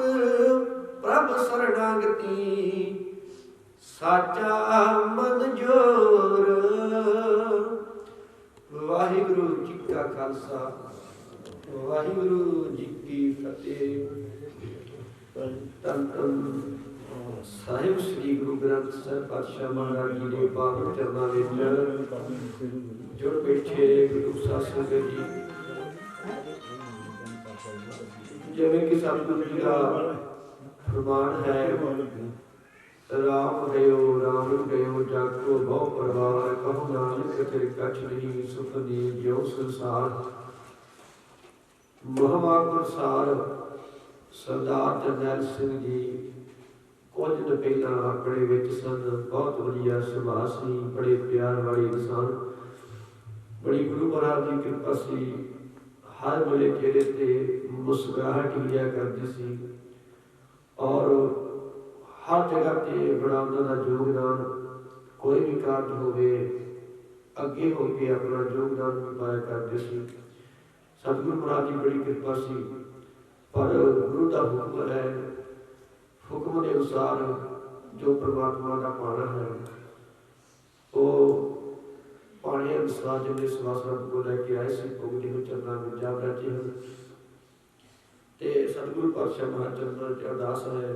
ਪ੍ਰਭ ਸਰਣਾਗਤੀ ਸਾਚਾ ਮਨ ਜੋਰ ਵਾਹਿਗੁਰੂ ਜੀ ਕਾ ਖਾਲਸਾ ਵਾਹਿਗੁਰੂ ਜੀ ਕੀ ਫਤਿਹ। ਧੰਨ ਧੰਨ ਸਾਹਿਬ ਸ੍ਰੀ ਗੁਰੂ ਗ੍ਰੰਥ ਸਾਹਿਬ ਪਾਤਸ਼ਾਹ ਮਹਾਰਾਜ ਜੀ ਦੇ ਪਾਵਨ ਚਰਨਾਂ ਵਿੱਚ ਜੁੜ ਬੈਠੇ ਗੁਰੂ ਸਾਧ ਸੰਗਤ ਜੀ, ਜਿਵੇਂ ਕਿ ਸਤਿਗੁਰੂ ਜੀ ਦਾ ਫਰਮਾਨ ਹੈ, ਰਾਮ ਗਇਓ ਰਾਮ ਗਇਓ ਜਾਗੋ ਬਹੁ ਪਰਵਾਰ ਕਹੋ ਨਾਨਕ ਤੇਰੇ ਕਛ ਨਹੀਂ ਸੁਖ ਨੀ ਜਿਉ ਸੰਸਾਰ। ਮਹਾਂਪੁਰ ਸਾਰ ਸਰਦਾਰ ਜਰਨੈਲ ਸਿੰਘ ਜੀ ਕੁਝ ਦਿਨ ਪਹਿਲਾਂ ਆਪਣੇ ਵਿੱਚ ਸਨ। ਬਹੁਤ ਵਧੀਆ ਸੁਭਾਅ ਸੀ, ਬੜੇ ਪਿਆਰ ਵਾਲੇ ਇਨਸਾਨ, ਬੜੀ ਗੁਰੂ ਮਹਾਰਾਜ ਦੀ ਕਿਰਪਾ ਸੀ। ਹਰ ਵੇਲੇ ਚਿਹਰੇ ਤੇ ਮੁਸਕਰਾਹਟ ਹੀ ਰਿਹਾ ਕਰਦੀ ਸੀ ਔਰ ਹਰ ਜਗ੍ਹਾ ਤੇ ਬੜਾ ਉਹਨਾਂ ਦਾ ਯੋਗਦਾਨ, ਕੋਈ ਵੀ ਕਾਰਜ ਹੋਵੇ ਅੱਗੇ ਹੋ ਕੇ ਆਪਣਾ ਯੋਗਦਾਨ ਵੀ ਪਾਇਆ ਕਰਦੇ ਸੀ। ਸਤਿਗੁਰੂ ਮਹਾਰਾਜ ਦੀ ਬੜੀ ਕਿਰਪਾ ਸੀ, ਪਰ ਗੁਰੂ ਦਾ ਹੁਕਮ ਹੈ, ਹੁਕਮ ਦੇ ਅਨੁਸਾਰ ਜੋ ਪ੍ਰਮਾਤਮਾ ਦਾ ਪਾਣਾ ਹੈ ਉਹ ਪਾਣੀ ਅਨੁਸਾਰ ਜਿਹਨੇ ਸਵਾਸਨ ਕੋ ਲੈ ਕੇ ਆਏ ਸੀ ਭੁਗਤੀ ਨੂੰ ਚਰਨਾਂ ਵਿੱਚ ਜਾ ਬੈਠੇ ਹਨ। ਤੇ ਸਤਿਗੁਰੂ ਪਾਤਸ਼ਾਹ ਮਹਾਰਾਜ ਚਰਨਾਂ ਚ ਅਰਦਾਸ ਹੈ,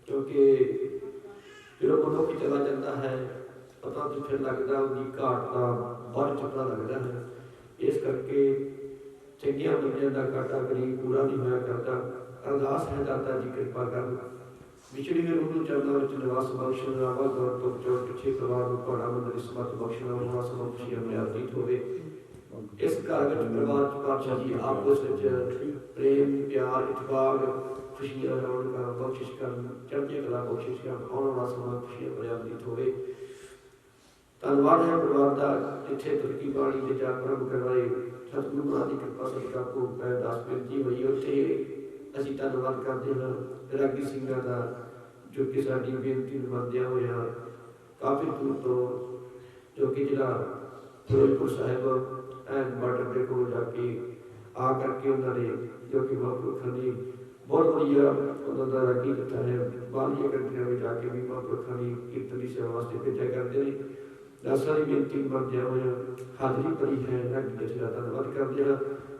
ਕਿਉਂਕਿ ਜਦੋਂ ਮਨੁੱਖ ਚਲਾ ਜਾਂਦਾ ਹੈ ਪਤਾ ਤਾਂ ਫਿਰ ਲੱਗਦਾ ਉਹਦੀ ਘਾਟ ਦਾ ਵੱਧ ਚੁੱਕਾ ਲੱਗਦਾ ਹੈ। ਇਸ ਕਰਕੇ ਚੰਗੀਆਂ ਬੰਦਿਆਂ ਦਾ ਘਾਟਾ ਕਰੀ ਪੂਰਾ ਨਹੀਂ ਹੋਇਆ ਕਰਦਾ। ਅਰਦਾਸ ਹੈ ਦਾਤਾ ਜੀ ਕਿਰਪਾ ਕਰਨ, ਵਿਛੜੀ ਹੋਈ ਰੂਹ ਨੂੰ ਚਰਨਾਂ ਵਿੱਚ ਨਿਵਾਸ ਬਖਸ਼ਣ, ਆਵਾ ਦੌਰ ਤੋਂ ਬਚਾਉਣ, ਪਿੱਛੇ ਪਰਿਵਾਰ ਨੂੰ ਭਾਣਾ ਮੰਦਰ ਦੀ ਸਮਤ ਬਖਸ਼ਣਾ, ਨਿਵਾਸ ਬਖਸ਼ੀ ਆਪਣੇ ਅਰਜੀਤ ਹੋਵੇ। ਇਸ ਘਰ ਵਿੱਚ ਪਰਿਵਾਰ ਚ ਪਾਤਸ਼ਾਹ ਜੀ ਆਪਸ ਵਿੱਚ ਪ੍ਰੇਮ ਪਿਆਰ ਇਤਫਾਕ ਖੁਸ਼ੀਆਂ ਰੌਣਕਾਂ ਬਖਸ਼ਿਸ਼ ਕਰਨ, ਚੜ੍ਹਦੀ ਕਲਾ ਬਖਸ਼ਿਸ਼ ਕਰਨ, ਆਉਣ ਵਾਲਾ ਸਮਾਂ ਖੁਸ਼ੀਆਂ ਭਰਿਆ ਬਤੀਤ ਹੋਵੇ। ਧੰਨਵਾਦ ਹੈ ਪਰਿਵਾਰ ਦਾ ਜਿੱਥੇ ਤੁਰਕੀ ਬਾਣੀ ਦੇ ਜਾਗਰਣ ਕਰਵਾਏ ਸਤਿਗੁਰੂ ਮਹਾਰਾਜ ਦੀ ਕਿਰਪਾ ਸਦਕਾ ਭੋਗ ਪੈ 10 ਮਿੰਟ ਜੀ ਹੋਈ। ਉੱਥੇ ਅਸੀਂ ਧੰਨਵਾਦ ਕਰਦੇ ਹਾਂ ਰਾਗੀ ਸਿੰਘਾਂ ਦਾ, ਜੋ ਕਿ ਸਾਡੀ ਬੇਨਤੀ ਨੂੰ ਮੰਨਦਿਆਂ ਹੋਇਆ ਕਾਫੀ ਦੂਰ ਤੋਂ, ਜੋ ਕਿ ਜ਼ਿਲ੍ਹਾ ਫਿਰੋਜ਼ਪੁਰ ਸਾਹਿਬ ਐਂਡ ਬਾਰਡਰ ਦੇ ਕੋਲ ਜਾ ਕੇ ਆ ਕਰਕੇ ਉਹਨਾਂ ਨੇ ਜੋ ਕਿ ਮਹਾਂਪੁਰਖਾਂ ਦੀ बहुत बढ़िया उन्होंने रागी किया है। बाहरलियां कंट्रियां में जाके भी महापुरखों की कीर्तन की सेवा वास्ते भेजा करते हैं। दासां की बेनती मंनदे होए हाजरी भरी है। रागी जी का धन्नवाद करते हैं।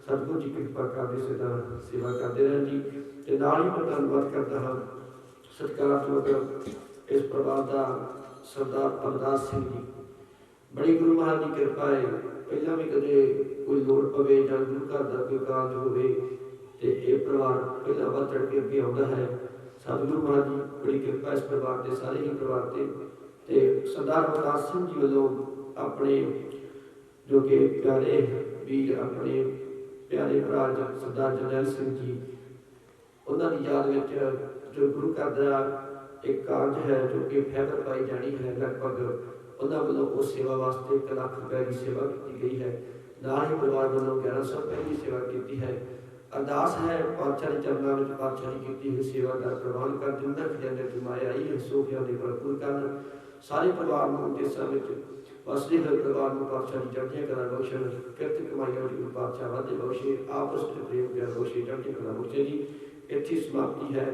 सतगुरु जी कृपा करके सदा सेवा करते रहें जी। ते नाल ही मैं धन्नवाद करता हाँ सत्कारात्मक इस परिवार का सरदार अवदास सिंह जी। बड़ी गुरु महाराज की कृपा है। पहला भी कदे कोई लोड़ पवे जां गुरु घर का कोई कारज होवे ते ये परिवार पहला बढ़ चढ़ के अगे आता है। सतगुरु महाराज जी बड़ी कृपा इस परिवार के सारे ही परिवार से। सरदार अवतार सिंह जी वालों अपने जो कि प्यारे वीर अपने प्यारे भरा सरदार जरनैल सिंह जी उन्होंने याद में जो गुरु घर का एक कारज है जो कि फैबर पाई जानी है। लगभग उन्होंने वालों उस सेवा वास्ते 1 लाख रुपए की सेवा की गई है। ना ही परिवार वालों 1100 रुपए की सेवा की है। अरदास है पातशाह के चरणों में पातशाह की की हुई सेवा का प्रवान कर जिन्ना खजाने जमाया ही सोफिया ने भरपूर कर सारे परिवार को देशों में वसदे हुए परिवार को पातशाह की चढ़ियां कला बख्शण किरत कमाइया वाली गुरु पातशाह वादे बख्शे आपस में प्रेम प्यार बख्शे चढ़ियां कला बख्शे जी। इतनी समाप्ति है।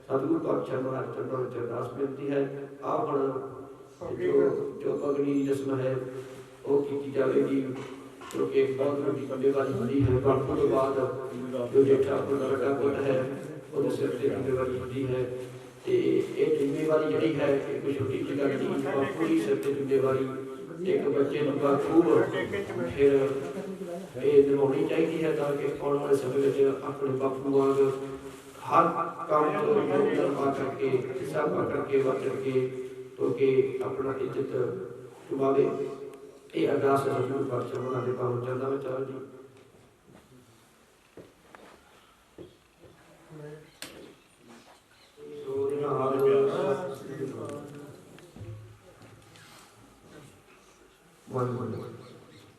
सतगुरु पातशाह महाराज चरणों में अरदास मिलती है। आप जो पगड़ी रस्म है वो की जाएगी क्योंकि एक बहुत बड़ी जिम्मेवारी बड़ी है। बापू के बाद जो जेठा बड़ा पुट है वो सिर से जिम्मेवारी बड़ी है। ये जिम्मेवारी जड़ी है एक छोटी जगह नहीं बापू ही सिर से जिम्मेवारी एक बच्चे को खूब फिर ये निभानी चाहिए है ताकि आने वाले समय में अपने बापू वांग हर काम पा करके हिस्सा पा करके बढ़ करके तो कि अपना इज्जत चुमावे। ये अरदास है सतगुरु पातशाह महाराज के पावन चरणों में। चलो जी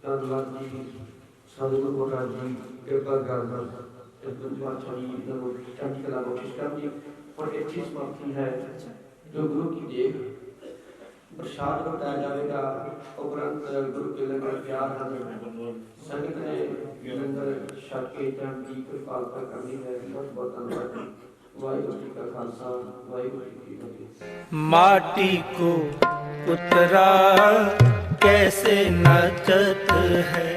धन्यवाद जी सतगुरु महाराज जी कृपा करना सतगुरु पातशाह जी चढ़ती कला बख्शिश कर जी। और एक चीज समाप्ति है जो गुरु की देख प्रसाद बताया जाएगा। उपरंत गुरु के लंगर प्यार संगत ने लंगर छक के जन की कृपालता करनी है। बहुत बहुत धन्यवाद। वाहिगुरु जी का खालसा वाहिगुरु जी की फतेह। माटी को उतरा कैसे नचत है।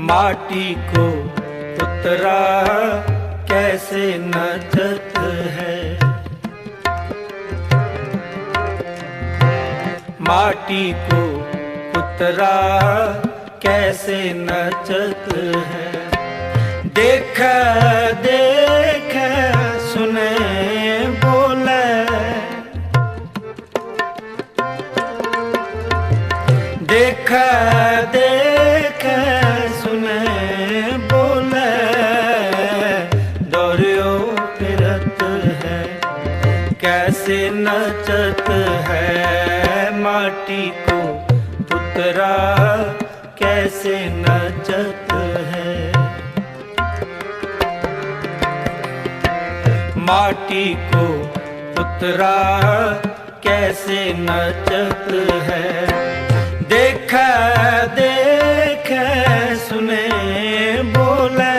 माटी को उतरा कैसे नचत है। माटी को उतरा कैसे नचत है। देख देख सुने बोले देख देख सुने बोले दौड़ो फिरत है कैसे नचत है। माटी को उतरा कैसे नचत है। माटी को उतरा कैसे नचत है। देख देख सुने बोले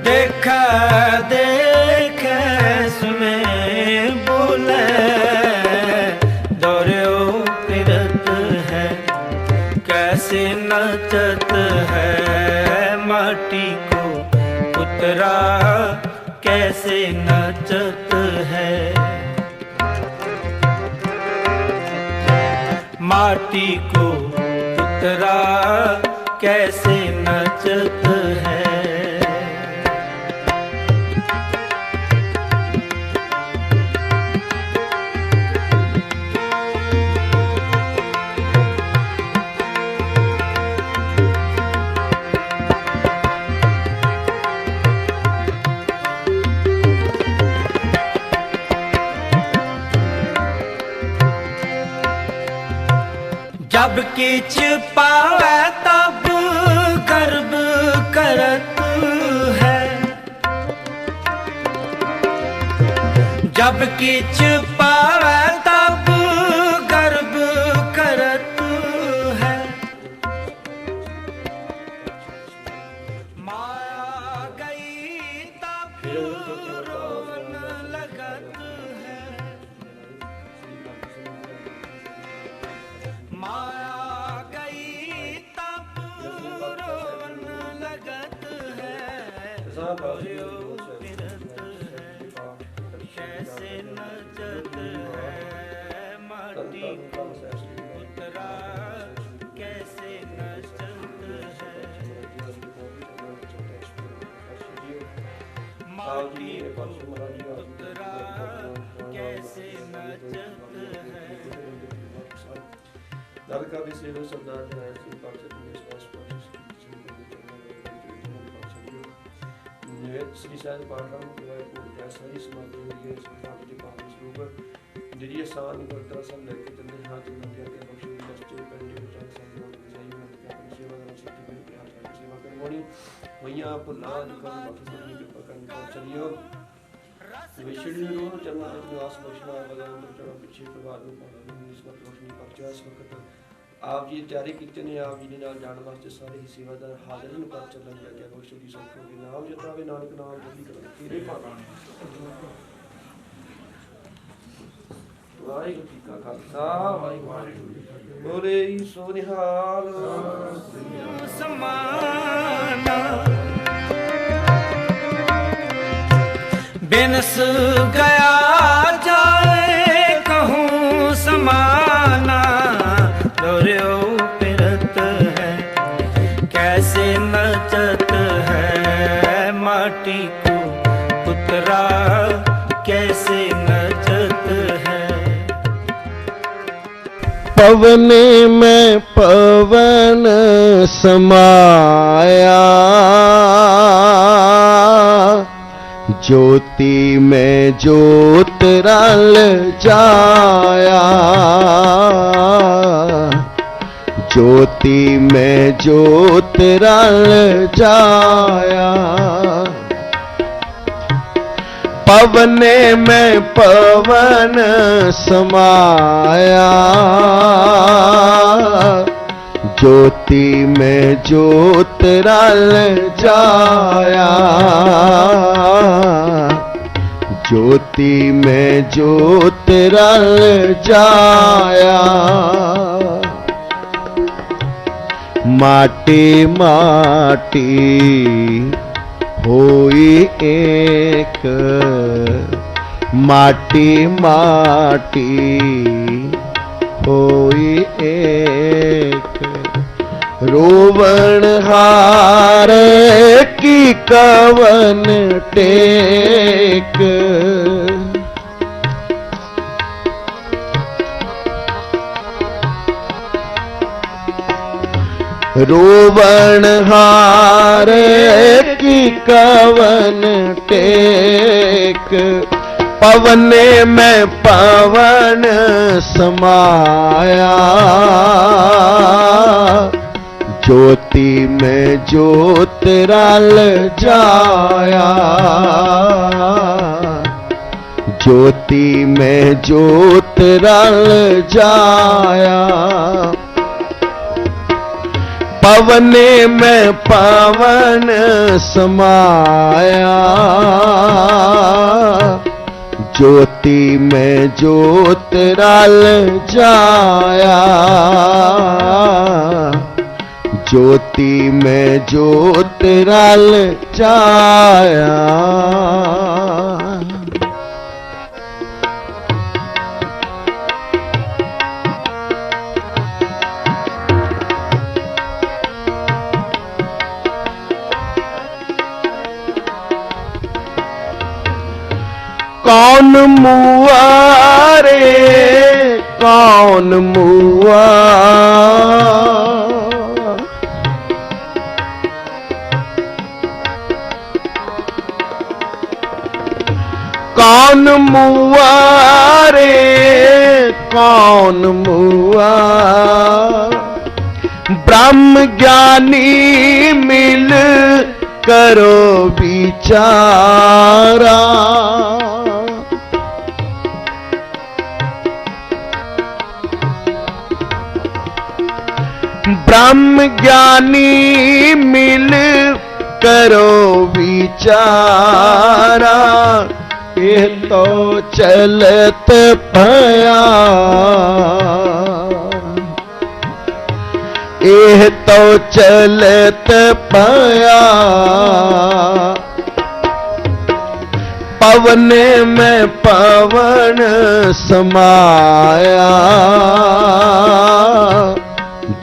देख देख सुने बोले दौड़ो फिरत है कैसे नचत है। माटी को उतरा कैसे नचत है। माटी को उतरा कैसे नचत है। जब किछ पावे तब गर्व करत है। जब किछ पावे तब गर्व करत है। कैसे नचत है माटी को पुतरा कैसे नचत है माटी को पुतरा कैसे नचत है। का भी सेवा सरदार है श्री पार्षद विश्वास श्री साहिब पाठराम सारी समाधि हुई है समाधि पावन स्वरूप दिव्य शान करता सब लेके चलने हाथ मंदिर के बख्शे दस्ते पंडे विचार सब लोग सही में अपनी सेवा करना सिद्धि में प्रयास करके सेवा करवानी वहीं आप लाल कर बख्शने की पकड़ कर चलियो विष्णु रूप चलना निवास बख्शना बदाम चढ़ा पीछे प्रभात में पावन निस्बत रोशनी पर जस वक्त आप जी तैयारी कीते ने आप जी ने नाल जाण वास्ते सारे ही सेवादार हाਜ਼ਰ न पर चलन लगे बख्शो की संख्या के नाम जतावे नानक नाम जपी कर तेरे पावन वाहिगुरू जी का खालसा वाहिगुरू बोले सो निहाल समाना बिनस गया जाए कहूँ समाना लोरियो फिरत है कैसे नचत है माटी को पुतरा कैसे नचत है। पवने में पवन समाया ज्योति में ज्योत रल जाया ज्योति में ज्योत रल जाया पवने में पवन समाया ज्योति में ज्योत रल जाया ज्योति में ज्योत रल जाया माटी माटी होई एक माटी माटी होई एक रोवण हार की कवन टेक रोवण हार की कवन टेक पवने में पवन समाया ज्योति में ज्योत रल जाया ज्योति में ज्योत रल जाया पवने में पवन समाया ज्योति में ज्योत रल जाया ज्योति में ज्योत रल जाया। कौन मुआ रे कौन मुआ कौन मुआ रे कौन मुआ ब्रह्म ज्ञानी मिल करो विचारा ब्रह्म ज्ञानी मिल करो विचारा ये तो चलत भया ये तो चलत भया पवने में पवन समाया,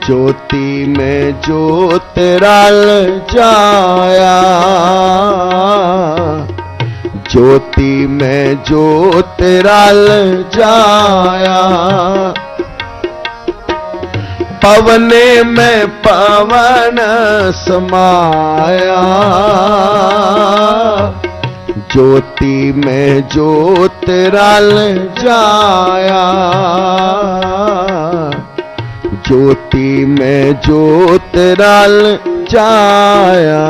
ज्योति में ज्योत रल जाया, ज्योति में ज्योत रल जाया। पवने में पवन समाया, ज्योति में ज्योत रल जाया, ज्योति में ज्योत रल जाया।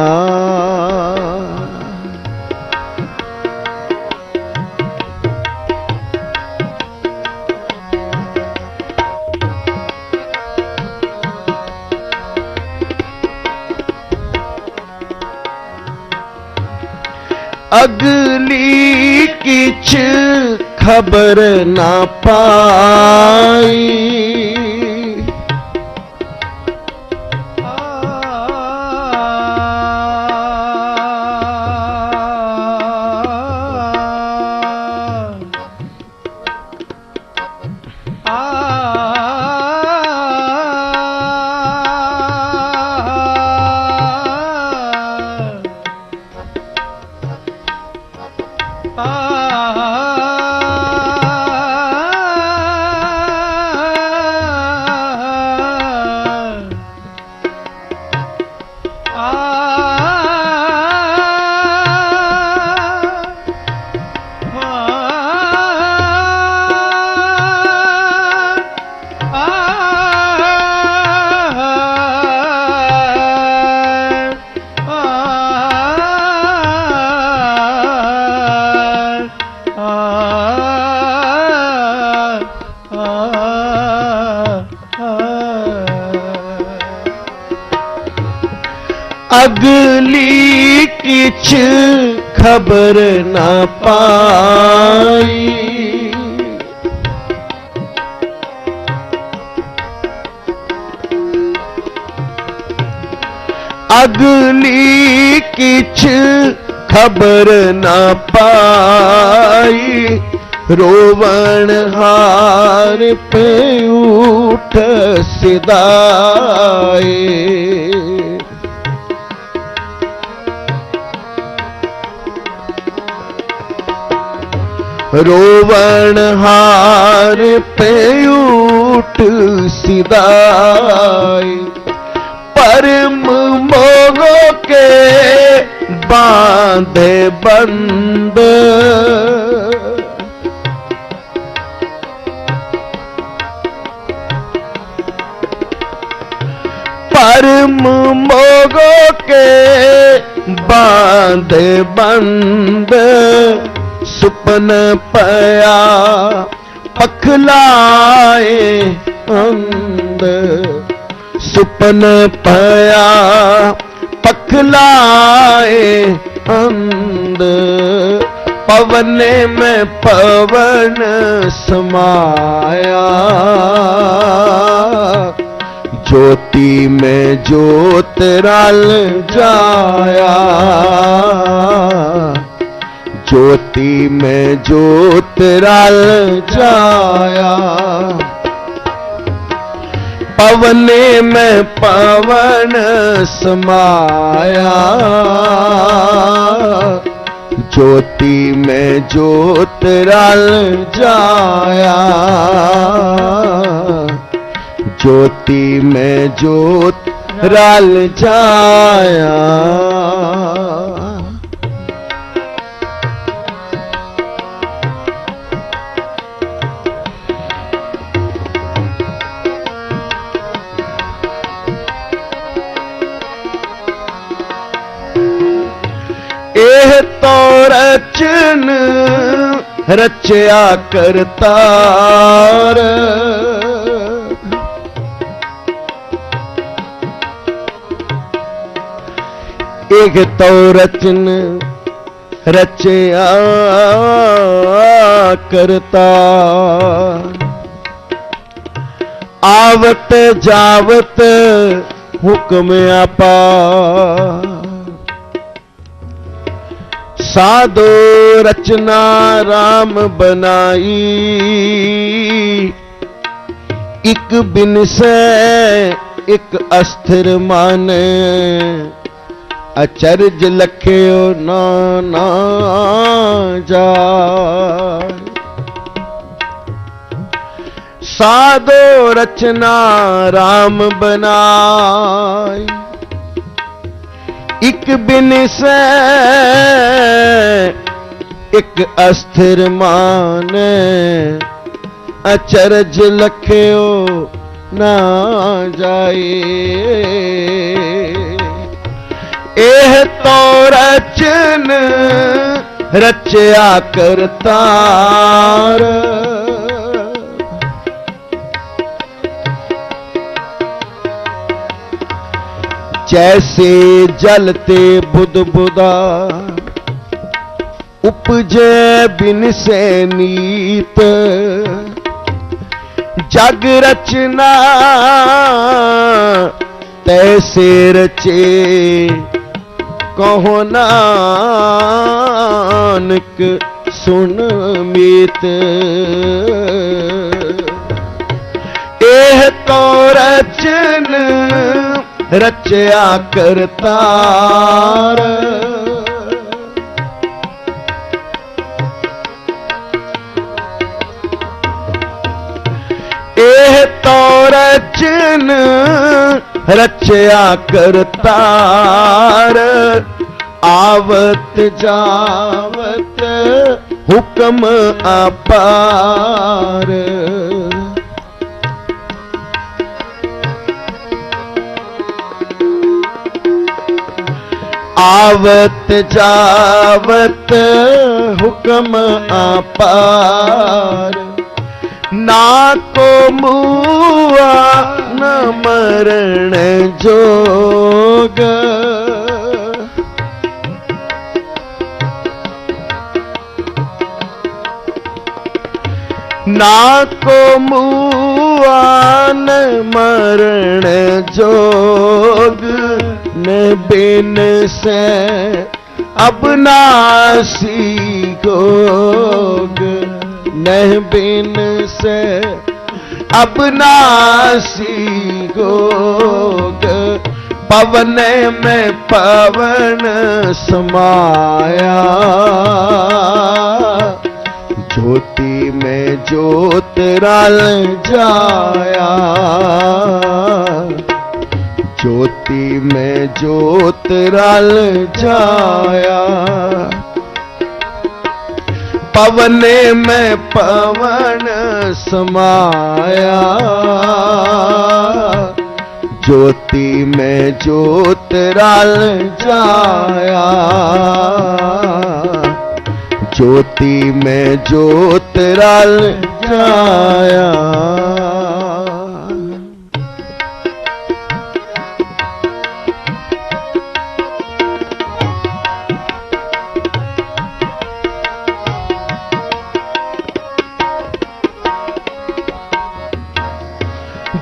अगली किछ खबर ना पाई, अगली किछ खबर ना पाई, अगली किछ खबर ना पाई। रोवण हार पे उठ सिदाए, रोवण हार पे उठ सिदाई। परम मोह के बांधे बंद, परम मोह के बांधे बंद। सुपन पया पखलाए अंध, सुपन पया पखलाए अंध। पवने में पवन समाया, ज्योति में ज्योत रल जाया, ज्योति में ज्योत रल जाया। पवने में पवन समाया, ज्योति में ज्योत रल जाया, ज्योति में ज्योत रल जाया। एह तो रचन रचया करतार, एक तो रचन रचया करता। आवत जावत हुक्म आपा, साधो रचना राम बनाई, इक बिन से इक अस्थिर माने, अचरज लख्यो ना जाय। साधो रचना राम बनाई, इक बिन से इक अस्थिर माने, अचरज लख्यो ना जाए। एह तो रचन रचया करतार, जैसे जलते बुद बुदा, उपजे बिन से नीत, जग रचना तैसे रचे, कहो नानक सुन मीत। एह तो रचन रचया करतार, एह तो रचन रचया करतार, आवत जावत हुक्म अपार। आवत जावत हुक्म अपार, ना को मुआ न मरण जोग। ना को मुआ न मरण जोग, न बिन से अब नासी गोग। न बिन से अब नासी गोग, पवन में पवन समाया, ज्योति में ज्योत रल जाया। ज्योति में ज्योत रल जाया, पवन में पवन समाया। ज्योति में ज्योत रल जाया, ज्योति में ज्योत रल जाया।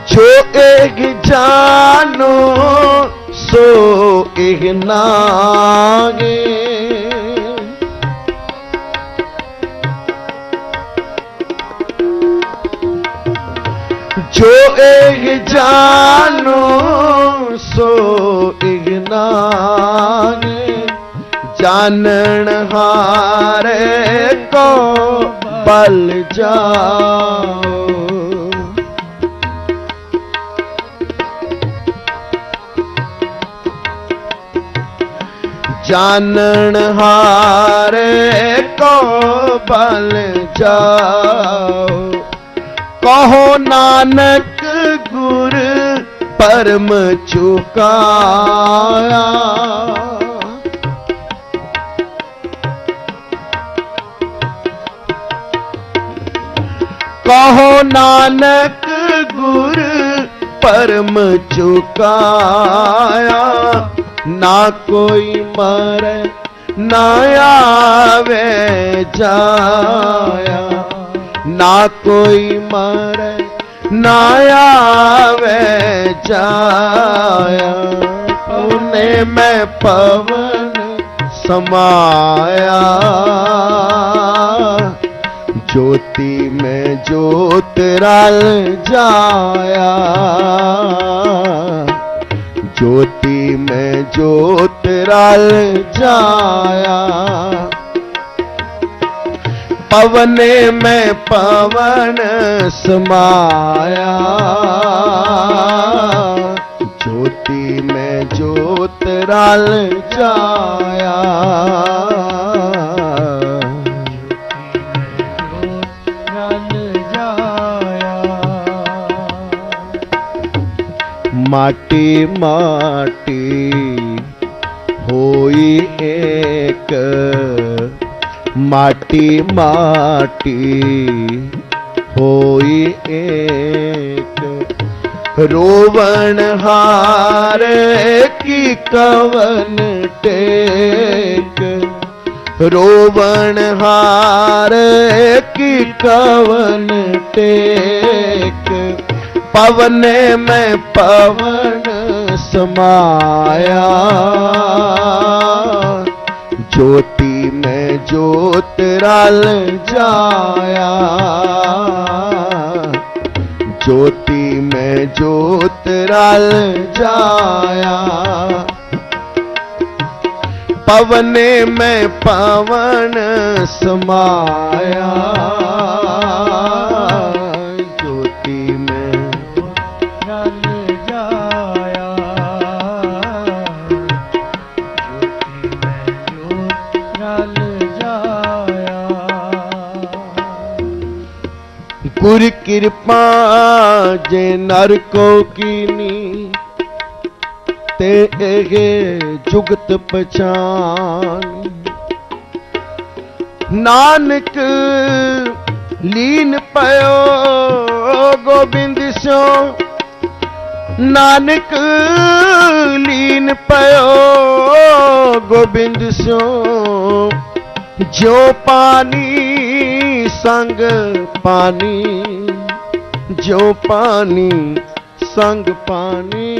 जो एक जानो सो एक नागे, जो एक जानो सो एक नागे। जानन हारे को बल जाओ, जानन हारे को बल जाओ। कहो नानक गुर परम चुकाया। कहो नानक गुर परम चुकाया। ना कोई मरे ना आवे जाया। ना कोई मरे ना आवे जाया। पुणे में पवन समाया, ज्योति में ज्योत रल जाया, ज्योति में ज्योत रल जाया, पवने में पवन समाया, ज्योति में ज्योत रल जाया, माटी माटी होई एक, माटी माटी होई एक, रोवण हार की कवन टेक, रोवण हार की कवन टेक, पवने में पवन समाया, ज्योति में ज्योत रल जाया, ज्योति में ज्योत रल जाया, पवने में पवन समाया, ज्योति में रल जाया, ज्योति में ज्योत रल जाया। गुर कृपा जे नर को कीनी, ते एगे जुगत पहचान, नानक लीन पयो गोबिंद सो, नानक लीन पयो गोबिंद सो, जो पानी संग पानी, जो पानी संग पानी,